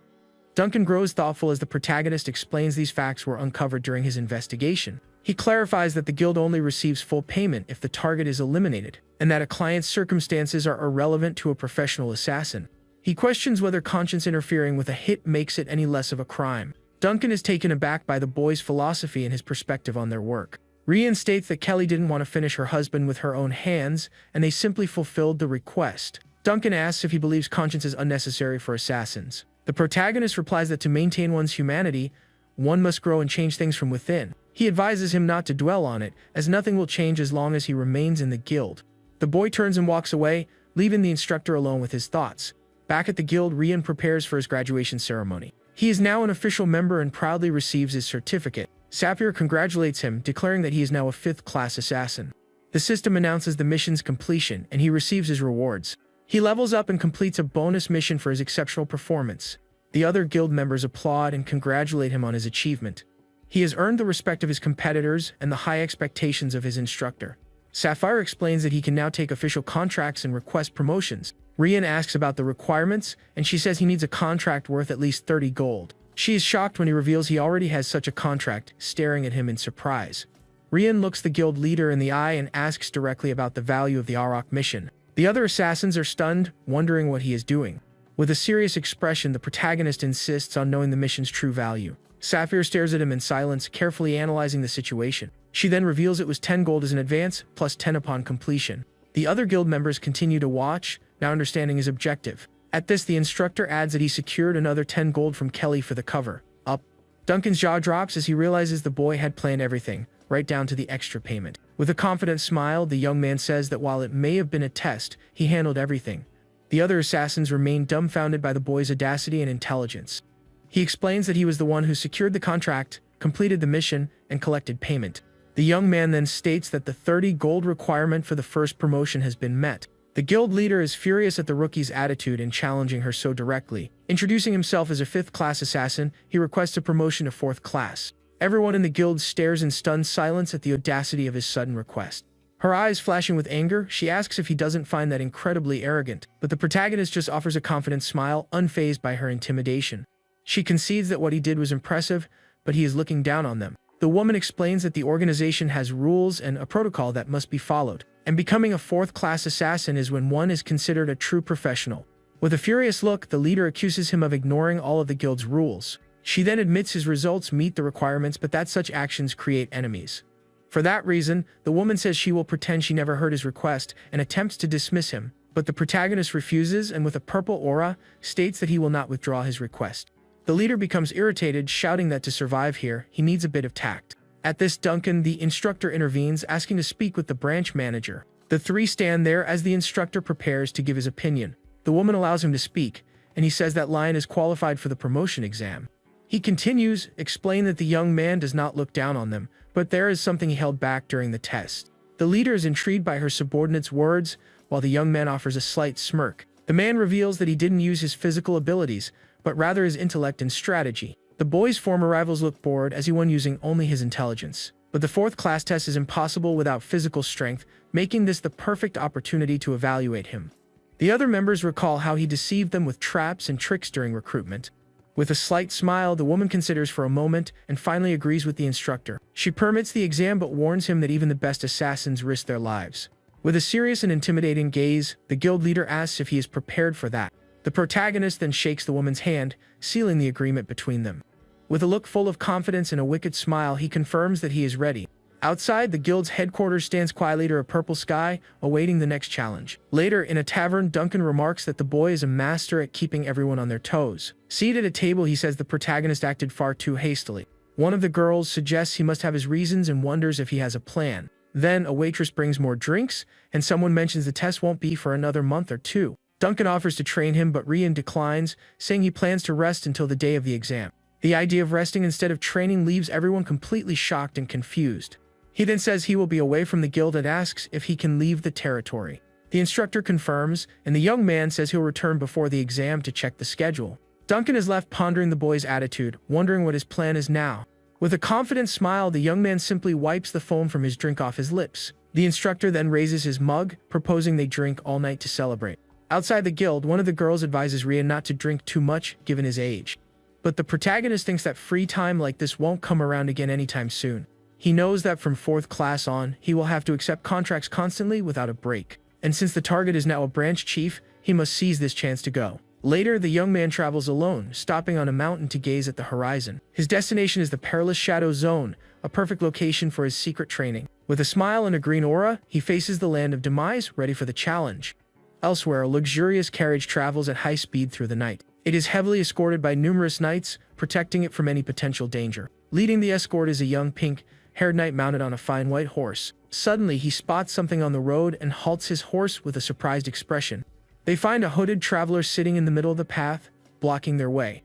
Speaker 1: Duncan grows thoughtful as the protagonist explains these facts were uncovered during his investigation. He clarifies that the guild only receives full payment if the target is eliminated, and that a client's circumstances are irrelevant to a professional assassin. He questions whether conscience interfering with a hit makes it any less of a crime. Duncan is taken aback by the boy's philosophy and his perspective on their work. Rian states that Kelly didn't want to finish her husband with her own hands, and they simply fulfilled the request. Duncan asks if he believes conscience is unnecessary for assassins. The protagonist replies that to maintain one's humanity, one must grow and change things from within. He advises him not to dwell on it, as nothing will change as long as he remains in the guild. The boy turns and walks away, leaving the instructor alone with his thoughts. Back at the guild, Rian prepares for his graduation ceremony. He is now an official member and proudly receives his certificate. Sapphire congratulates him, declaring that he is now a 5th-class assassin. The system announces the mission's completion, and he receives his rewards. He levels up and completes a bonus mission for his exceptional performance. The other guild members applaud and congratulate him on his achievement. He has earned the respect of his competitors and the high expectations of his instructor. Sapphire explains that he can now take official contracts and request promotions. Rian asks about the requirements, and she says he needs a contract worth at least 30 gold. She is shocked when he reveals he already has such a contract, staring at him in surprise. Rian looks the guild leader in the eye and asks directly about the value of the Arak mission. The other assassins are stunned, wondering what he is doing. With a serious expression, the protagonist insists on knowing the mission's true value. Sapphire stares at him in silence, carefully analyzing the situation. She then reveals it was 10 gold as an advance, plus 10 upon completion. The other guild members continue to watch, now understanding his objective. At this, the instructor adds that he secured another 10 gold from Kelly for the cover. Up. Duncan's jaw drops as he realizes the boy had planned everything, right down to the extra payment. With a confident smile, the young man says that while it may have been a test, he handled everything. The other assassins remain dumbfounded by the boy's audacity and intelligence. He explains that he was the one who secured the contract, completed the mission, and collected payment. The young man then states that the 30 gold requirement for the first promotion has been met. The guild leader is furious at the rookie's attitude in challenging her so directly. Introducing himself as a 5th-class assassin, he requests a promotion to 4th class. Everyone in the guild stares in stunned silence at the audacity of his sudden request. Her eyes flashing with anger, she asks if he doesn't find that incredibly arrogant, but the protagonist just offers a confident smile, unfazed by her intimidation. She concedes that what he did was impressive, but he is looking down on them. The woman explains that the organization has rules and a protocol that must be followed, and becoming a fourth-class assassin is when one is considered a true professional. With a furious look, the leader accuses him of ignoring all of the guild's rules. She then admits his results meet the requirements, but that such actions create enemies. For that reason, the woman says she will pretend she never heard his request and attempts to dismiss him, but the protagonist refuses and with a purple aura, states that he will not withdraw his request. The leader becomes irritated, shouting that to survive here, he needs a bit of tact. At this, Duncan, the instructor, intervenes, asking to speak with the branch manager. The three stand there as the instructor prepares to give his opinion. The woman allows him to speak, and he says that Lion is qualified for the promotion exam. He continues, explain that the young man does not look down on them, but there is something he held back during the test. The leader is intrigued by her subordinate's words, while the young man offers a slight smirk. The man reveals that he didn't use his physical abilities, but rather his intellect and strategy. The boy's former rivals look bored as he won using only his intelligence. But the fourth-class test is impossible without physical strength, making this the perfect opportunity to evaluate him. The other members recall how he deceived them with traps and tricks during recruitment. With a slight smile, the woman considers for a moment and finally agrees with the instructor. She permits the exam but warns him that even the best assassins risk their lives. With a serious and intimidating gaze, the guild leader asks if he is prepared for that. The protagonist then shakes the woman's hand, sealing the agreement between them. With a look full of confidence and a wicked smile, he confirms that he is ready. Outside, the guild's headquarters stands quietly under a purple sky, awaiting the next challenge. Later, in a tavern, Duncan remarks that the boy is a master at keeping everyone on their toes. Seated at a table, he says the protagonist acted far too hastily. One of the girls suggests he must have his reasons and wonders if he has a plan. Then, a waitress brings more drinks, and someone mentions the test won't be for another month or two. Duncan offers to train him, but Rian declines, saying he plans to rest until the day of the exam. The idea of resting instead of training leaves everyone completely shocked and confused. He then says he will be away from the guild and asks if he can leave the territory. The instructor confirms, and the young man says he'll return before the exam to check the schedule. Duncan is left pondering the boy's attitude, wondering what his plan is now. With a confident smile, the young man simply wipes the foam from his drink off his lips. The instructor then raises his mug, proposing they drink all night to celebrate. Outside the guild, one of the girls advises Rian not to drink too much, given his age. But the protagonist thinks that free time like this won't come around again anytime soon. He knows that from fourth class on, he will have to accept contracts constantly without a break. And since the target is now a branch chief, he must seize this chance to go. Later, the young man travels alone, stopping on a mountain to gaze at the horizon. His destination is the Perilous Shadow Zone, a perfect location for his secret training. With a smile and a green aura, he faces the land of demise, ready for the challenge. Elsewhere, a luxurious carriage travels at high speed through the night. It is heavily escorted by numerous knights, protecting it from any potential danger. Leading the escort is a young pink-haired knight mounted on a fine white horse. Suddenly, he spots something on the road and halts his horse with a surprised expression. They find a hooded traveler sitting in the middle of the path, blocking their way.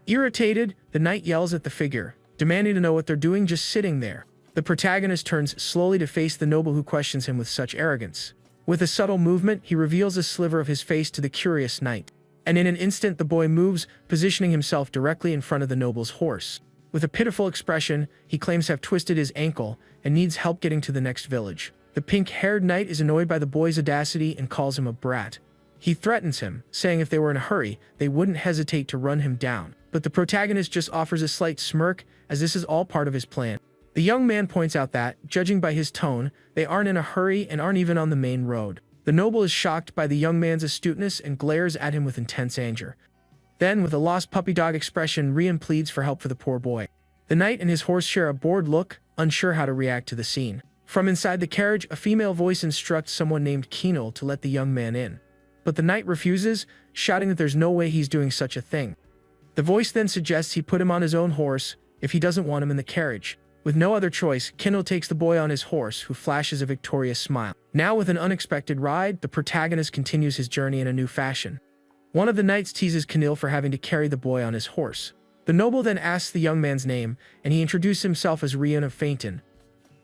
Speaker 1: Irritated, the knight yells at the figure, demanding to know what they're doing just sitting there. The protagonist turns slowly to face the noble who questions him with such arrogance. With a subtle movement, he reveals a sliver of his face to the curious knight. And in an instant, the boy moves, positioning himself directly in front of the noble's horse. With a pitiful expression, he claims to have twisted his ankle and needs help getting to the next village. The pink-haired knight is annoyed by the boy's audacity and calls him a brat. He threatens him, saying if they were in a hurry, they wouldn't hesitate to run him down. But the protagonist just offers a slight smirk, as this is all part of his plan. The young man points out that, judging by his tone, they aren't in a hurry and aren't even on the main road. The noble is shocked by the young man's astuteness and glares at him with intense anger. Then, with a lost puppy dog expression, Rian pleads for help for the poor boy. The knight and his horse share a bored look, unsure how to react to the scene. From inside the carriage, a female voice instructs someone named Keenel to let the young man in. But the knight refuses, shouting that there's no way he's doing such a thing. The voice then suggests he put him on his own horse if he doesn't want him in the carriage. With no other choice, Keenel takes the boy on his horse, who flashes a victorious smile. Now, with an unexpected ride, the protagonist continues his journey in a new fashion. One of the knights teases Keenel for having to carry the boy on his horse. The noble then asks the young man's name, and he introduces himself as Rian of Fainton.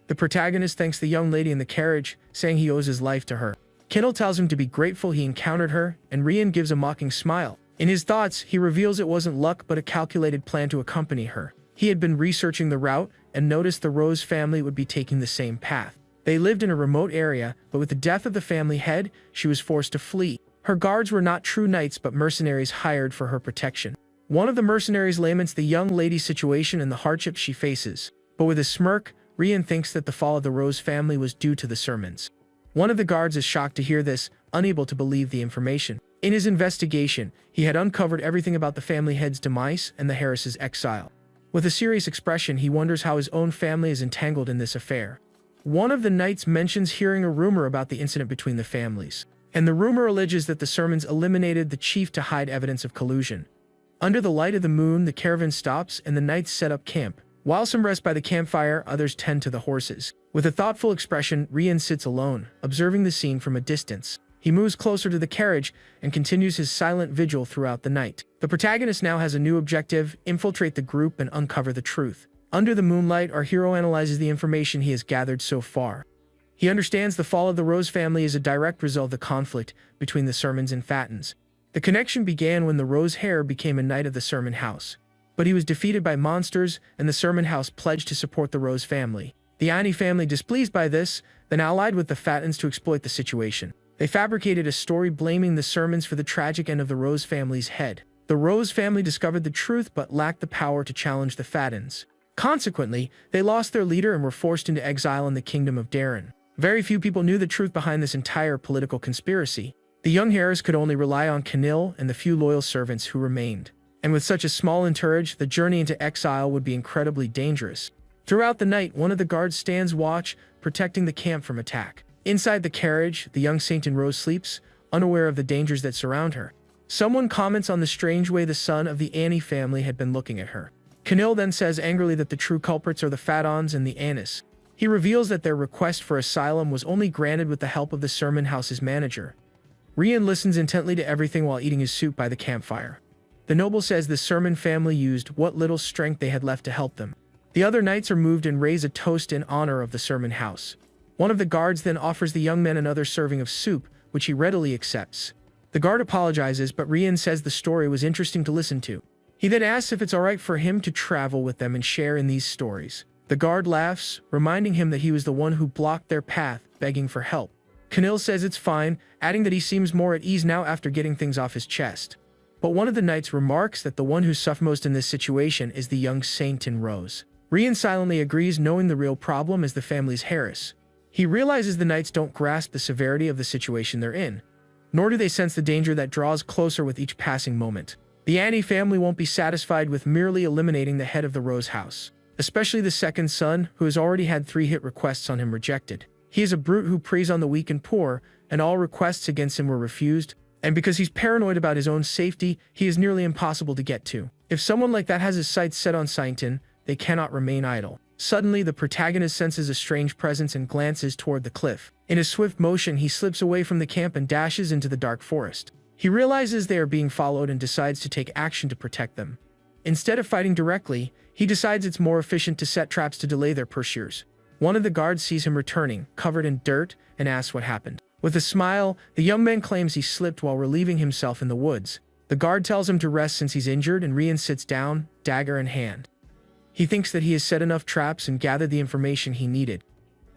Speaker 1: The protagonist thanks the young lady in the carriage, saying he owes his life to her. Keenel tells him to be grateful he encountered her, and Rian gives a mocking smile. In his thoughts, he reveals it wasn't luck but a calculated plan to accompany her. He had been researching the route and noticed the Rose family would be taking the same path. They lived in a remote area, but with the death of the family head, she was forced to flee. Her guards were not true knights but mercenaries hired for her protection. One of the mercenaries laments the young lady's situation and the hardships she faces. But with a smirk, Rian thinks that the fall of the Rose family was due to the sermons. One of the guards is shocked to hear this, unable to believe the information. In his investigation, he had uncovered everything about the family head's demise and the Harris's exile. With a serious expression, he wonders how his own family is entangled in this affair. One of the knights mentions hearing a rumor about the incident between the families, and the rumor alleges that the sermons eliminated the chief to hide evidence of collusion. Under the light of the moon, the caravan stops and the knights set up camp. While some rest by the campfire, others tend to the horses. With a thoughtful expression, Rian sits alone, observing the scene from a distance. He moves closer to the carriage and continues his silent vigil throughout the night. The protagonist now has a new objective: infiltrate the group and uncover the truth. Under the moonlight, our hero analyzes the information he has gathered so far. He understands the fall of the Rose family is a direct result of the conflict between the Sermons and Fattins. The connection began when the Rose heir became a knight of the Sermon house. But he was defeated by monsters, and the Sermon house pledged to support the Rose family. The Ani family, displeased by this, then allied with the Fattins to exploit the situation. They fabricated a story blaming the Sermons for the tragic end of the Rose family's head. The Rose family discovered the truth but lacked the power to challenge the Fattins. Consequently, they lost their leader and were forced into exile in the kingdom of Darren. Very few people knew the truth behind this entire political conspiracy. The young Harris could only rely on Canil and the few loyal servants who remained. And with such a small entourage, the journey into exile would be incredibly dangerous. Throughout the night, one of the guards stands watch, protecting the camp from attack. Inside the carriage, the young Saint Enro sleeps, unaware of the dangers that surround her. Someone comments on the strange way the son of the Ani family had been looking at her. Canil then says angrily that the true culprits are the Fattins and the Anis. He reveals that their request for asylum was only granted with the help of the Sermon house's manager. Rian listens intently to everything while eating his soup by the campfire. The noble says the Sermon family used what little strength they had left to help them. The other knights are moved and raise a toast in honor of the Sermon house. One of the guards then offers the young men another serving of soup, which he readily accepts. The guard apologizes, but Rian says the story was interesting to listen to. He then asks if it's alright for him to travel with them and share in these stories. The guard laughs, reminding him that he was the one who blocked their path, begging for help. Canil says it's fine, adding that he seems more at ease now after getting things off his chest. But one of the knights remarks that the one who suffers most in this situation is the young Saint in Rose. Rian silently agrees, knowing the real problem is the family's Harris. He realizes the knights don't grasp the severity of the situation they're in, nor do they sense the danger that draws closer with each passing moment. The Ani family won't be satisfied with merely eliminating the head of the Rose house, especially the second son, who has already had 3 hit requests on him rejected. He is a brute who preys on the weak and poor, and all requests against him were refused, and because he's paranoid about his own safety, he is nearly impossible to get to. If someone like that has his sights set on Saintin, they cannot remain idle. Suddenly, the protagonist senses a strange presence and glances toward the cliff. In a swift motion, he slips away from the camp and dashes into the dark forest. He realizes they are being followed and decides to take action to protect them. Instead of fighting directly, he decides it's more efficient to set traps to delay their pursuers. One of the guards sees him returning, covered in dirt, and asks what happened. With a smile, the young man claims he slipped while relieving himself in the woods. The guard tells him to rest since he's injured, and Rian sits down, dagger in hand. He thinks that he has set enough traps and gathered the information he needed.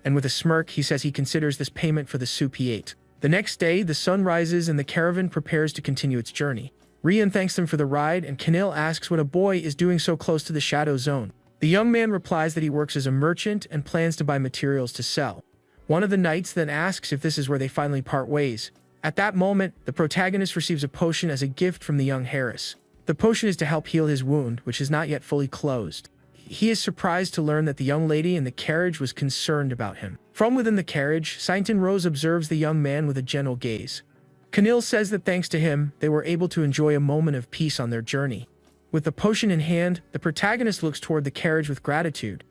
Speaker 1: And with a smirk, he says he considers this payment for the soup he ate. The next day, the sun rises and the caravan prepares to continue its journey. Rian thanks them for the ride, and Canil asks what a boy is doing so close to the Shadow Zone. The young man replies that he works as a merchant and plans to buy materials to sell. One of the knights then asks if this is where they finally part ways. At that moment, the protagonist receives a potion as a gift from the young Harris. The potion is to help heal his wound, which is not yet fully closed. He is surprised to learn that the young lady in the carriage was concerned about him. From within the carriage, Saintin Rose observes the young man with a gentle gaze. Canil says that thanks to him, they were able to enjoy a moment of peace on their journey. With the potion in hand, the protagonist looks toward the carriage with gratitude.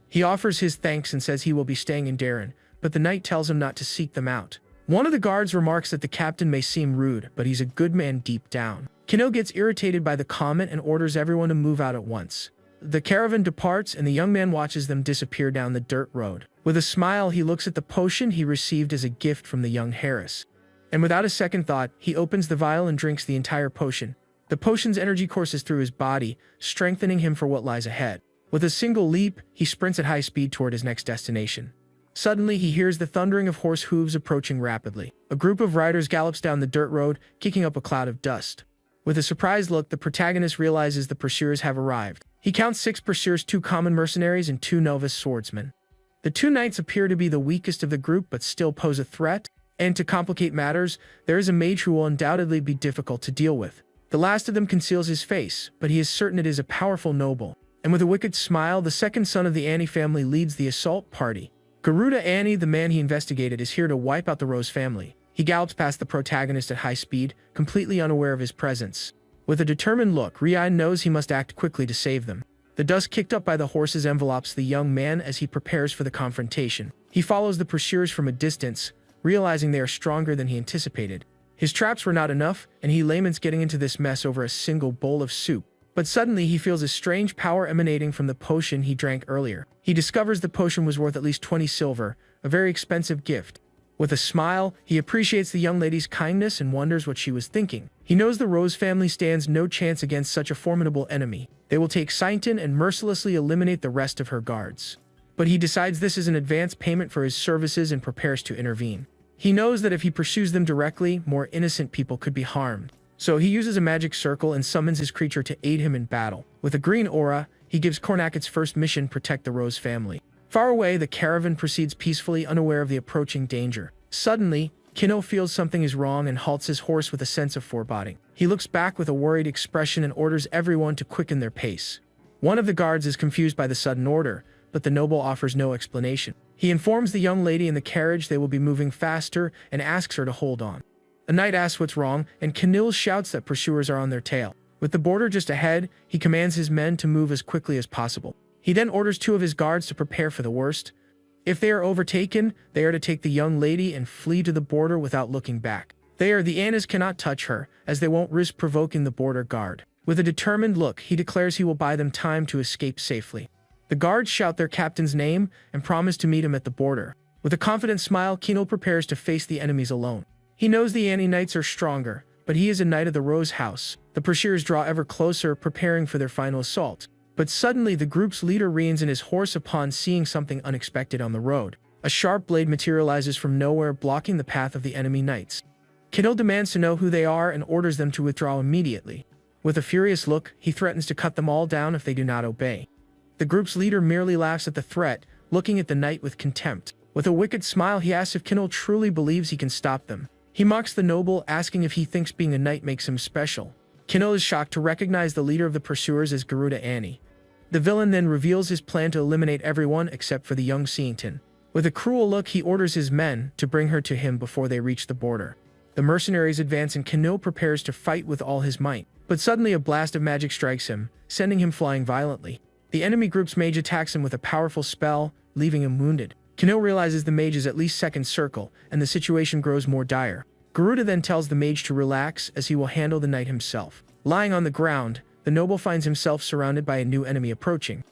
Speaker 1: He offers his thanks and says he will be staying in Darren, but the knight tells him not to seek them out. One of the guards remarks that the captain may seem rude, but he's a good man deep down. Canil gets irritated by the comment and orders everyone to move out at once. The caravan departs and the young man watches them disappear down the dirt road. With a smile, he looks at the potion he received as a gift from the young Harris. And without a second thought, he opens the vial and drinks the entire potion. The potion's energy courses through his body, strengthening him for what lies ahead. With a single leap, he sprints at high speed toward his next destination. Suddenly, he hears the thundering of horse hooves approaching rapidly. A group of riders gallops down the dirt road, kicking up a cloud of dust. With a surprised look, the protagonist realizes the pursuers have arrived. He counts 6 pursuers, 2 common mercenaries and 2 novice swordsmen. The 2 knights appear to be the weakest of the group but still pose a threat, and to complicate matters, there is a mage who will undoubtedly be difficult to deal with. The last of them conceals his face, but he is certain it is a powerful noble. And with a wicked smile, the second son of the Ani family leads the assault party. Garuda Ani, the man he investigated, is here to wipe out the Rose family. He gallops past the protagonist at high speed, completely unaware of his presence. With a determined look, Rian knows he must act quickly to save them. The dust kicked up by the horses envelopes the young man as he prepares for the confrontation. He follows the pursuers from a distance, realizing they are stronger than he anticipated. His traps were not enough, and he laments getting into this mess over a single bowl of soup. But suddenly he feels a strange power emanating from the potion he drank earlier. He discovers the potion was worth at least 20 silver, a very expensive gift. With a smile, he appreciates the young lady's kindness and wonders what she was thinking. He knows the Rose family stands no chance against such a formidable enemy. They will take Sainton and mercilessly eliminate the rest of her guards. But he decides this is an advance payment for his services and prepares to intervene. He knows that if he pursues them directly, more innocent people could be harmed. So he uses a magic circle and summons his creature to aid him in battle. With a green aura, he gives Kornak its first mission: protect the Rose family. Far away, the caravan proceeds peacefully, unaware of the approaching danger. Suddenly, Kino feels something is wrong and halts his horse with a sense of foreboding. He looks back with a worried expression and orders everyone to quicken their pace. One of the guards is confused by the sudden order, but the noble offers no explanation. He informs the young lady in the carriage they will be moving faster and asks her to hold on. A knight asks what's wrong, and Canil shouts that pursuers are on their tail. With the border just ahead, he commands his men to move as quickly as possible. He then orders 2 of his guards to prepare for the worst. If they are overtaken, they are to take the young lady and flee to the border without looking back. The Anas cannot touch her, as they won't risk provoking the border guard. With a determined look, he declares he will buy them time to escape safely. The guards shout their captain's name and promise to meet him at the border. With a confident smile, Kino prepares to face the enemies alone. He knows the Ani knights are stronger, but he is a knight of the Rose House. The pursuers draw ever closer, preparing for their final assault. But suddenly, the group's leader reins in his horse upon seeing something unexpected on the road. A sharp blade materializes from nowhere, blocking the path of the enemy knights. Kino demands to know who they are and orders them to withdraw immediately. With a furious look, he threatens to cut them all down if they do not obey. The group's leader merely laughs at the threat, looking at the knight with contempt. With a wicked smile, he asks if Kino truly believes he can stop them. He mocks the noble, asking if he thinks being a knight makes him special. Kino is shocked to recognize the leader of the pursuers as Garuda Ani. The villain then reveals his plan to eliminate everyone except for the young Sainton. With a cruel look, he orders his men to bring her to him before they reach the border. The mercenaries advance and Kino prepares to fight with all his might. But suddenly a blast of magic strikes him, sending him flying violently. The enemy group's mage attacks him with a powerful spell, leaving him wounded. Kino realizes the mage is at least second circle, and the situation grows more dire. Garuda then tells the mage to relax, as he will handle the knight himself. Lying on the ground, the noble finds himself surrounded by a new enemy approaching.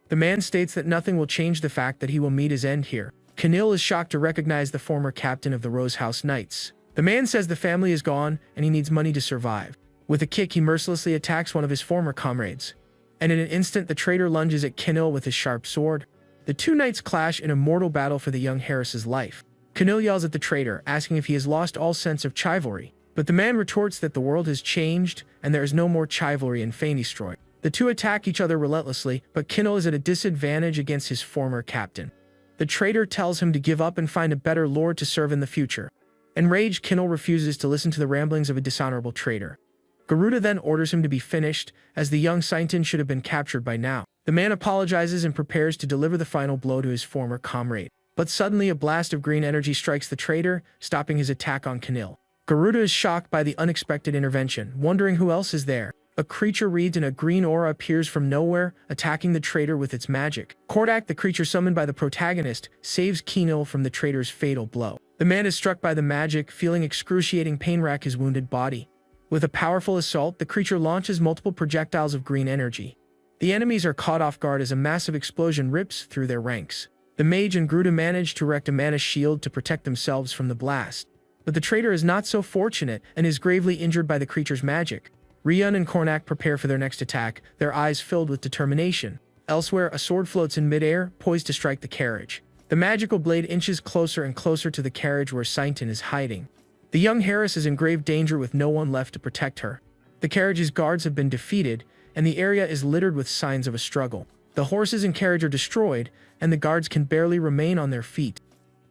Speaker 1: The man states that nothing will change the fact that he will meet his end here. Canil is shocked to recognize the former captain of the Rose House Knights. The man says the family is gone, and he needs money to survive. With a kick, he mercilessly attacks one of his former comrades. And in an instant, the traitor lunges at Canil with his sharp sword. The 2 knights clash in a mortal battle for the young Harris's life. Canil yells at the traitor, asking if he has lost all sense of chivalry. But the man retorts that the world has changed, and there is no more chivalry in Fenistroy. The 2 attack each other relentlessly, but Canil is at a disadvantage against his former captain. The traitor tells him to give up and find a better lord to serve in the future. Enraged, Canil refuses to listen to the ramblings of a dishonorable traitor. Garuda then orders him to be finished, as the young Sainton should have been captured by now. The man apologizes and prepares to deliver the final blow to his former comrade. But suddenly a blast of green energy strikes the traitor, stopping his attack on Canil. Garuda is shocked by the unexpected intervention, wondering who else is there. A creature reads and a green aura appears from nowhere, attacking the traitor with its magic. Kordak, the creature summoned by the protagonist, saves Canil from the traitor's fatal blow. The man is struck by the magic, feeling excruciating pain rack his wounded body. With a powerful assault, the creature launches multiple projectiles of green energy. The enemies are caught off guard as a massive explosion rips through their ranks. The mage and Garuda manage to erect a mana shield to protect themselves from the blast. But the traitor is not so fortunate and is gravely injured by the creature's magic. Rian and Kornak prepare for their next attack, their eyes filled with determination. Elsewhere, a sword floats in midair, poised to strike the carriage. The magical blade inches closer and closer to the carriage where Sainton is hiding. The young heiress is in grave danger with no one left to protect her. The carriage's guards have been defeated, and the area is littered with signs of a struggle. The horses and carriage are destroyed, and the guards can barely remain on their feet.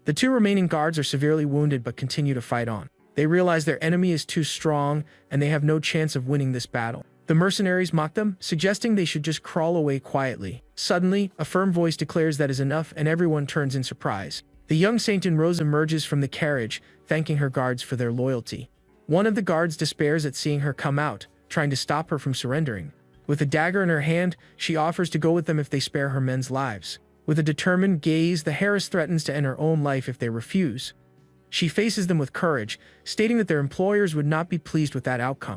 Speaker 1: The two remaining guards are severely wounded but continue to fight on. They realize their enemy is too strong, and they have no chance of winning this battle. The mercenaries mock them, suggesting they should just crawl away quietly. Suddenly, a firm voice declares that is enough, and everyone turns in surprise. The young Sainton Rose emerges from the carriage, thanking her guards for their loyalty. One of the guards despairs at seeing her come out, trying to stop her from surrendering. With a dagger in her hand, she offers to go with them if they spare her men's lives. With a determined gaze, the heiress threatens to end her own life if they refuse. She faces them with courage, stating that their employers would not be pleased with that outcome.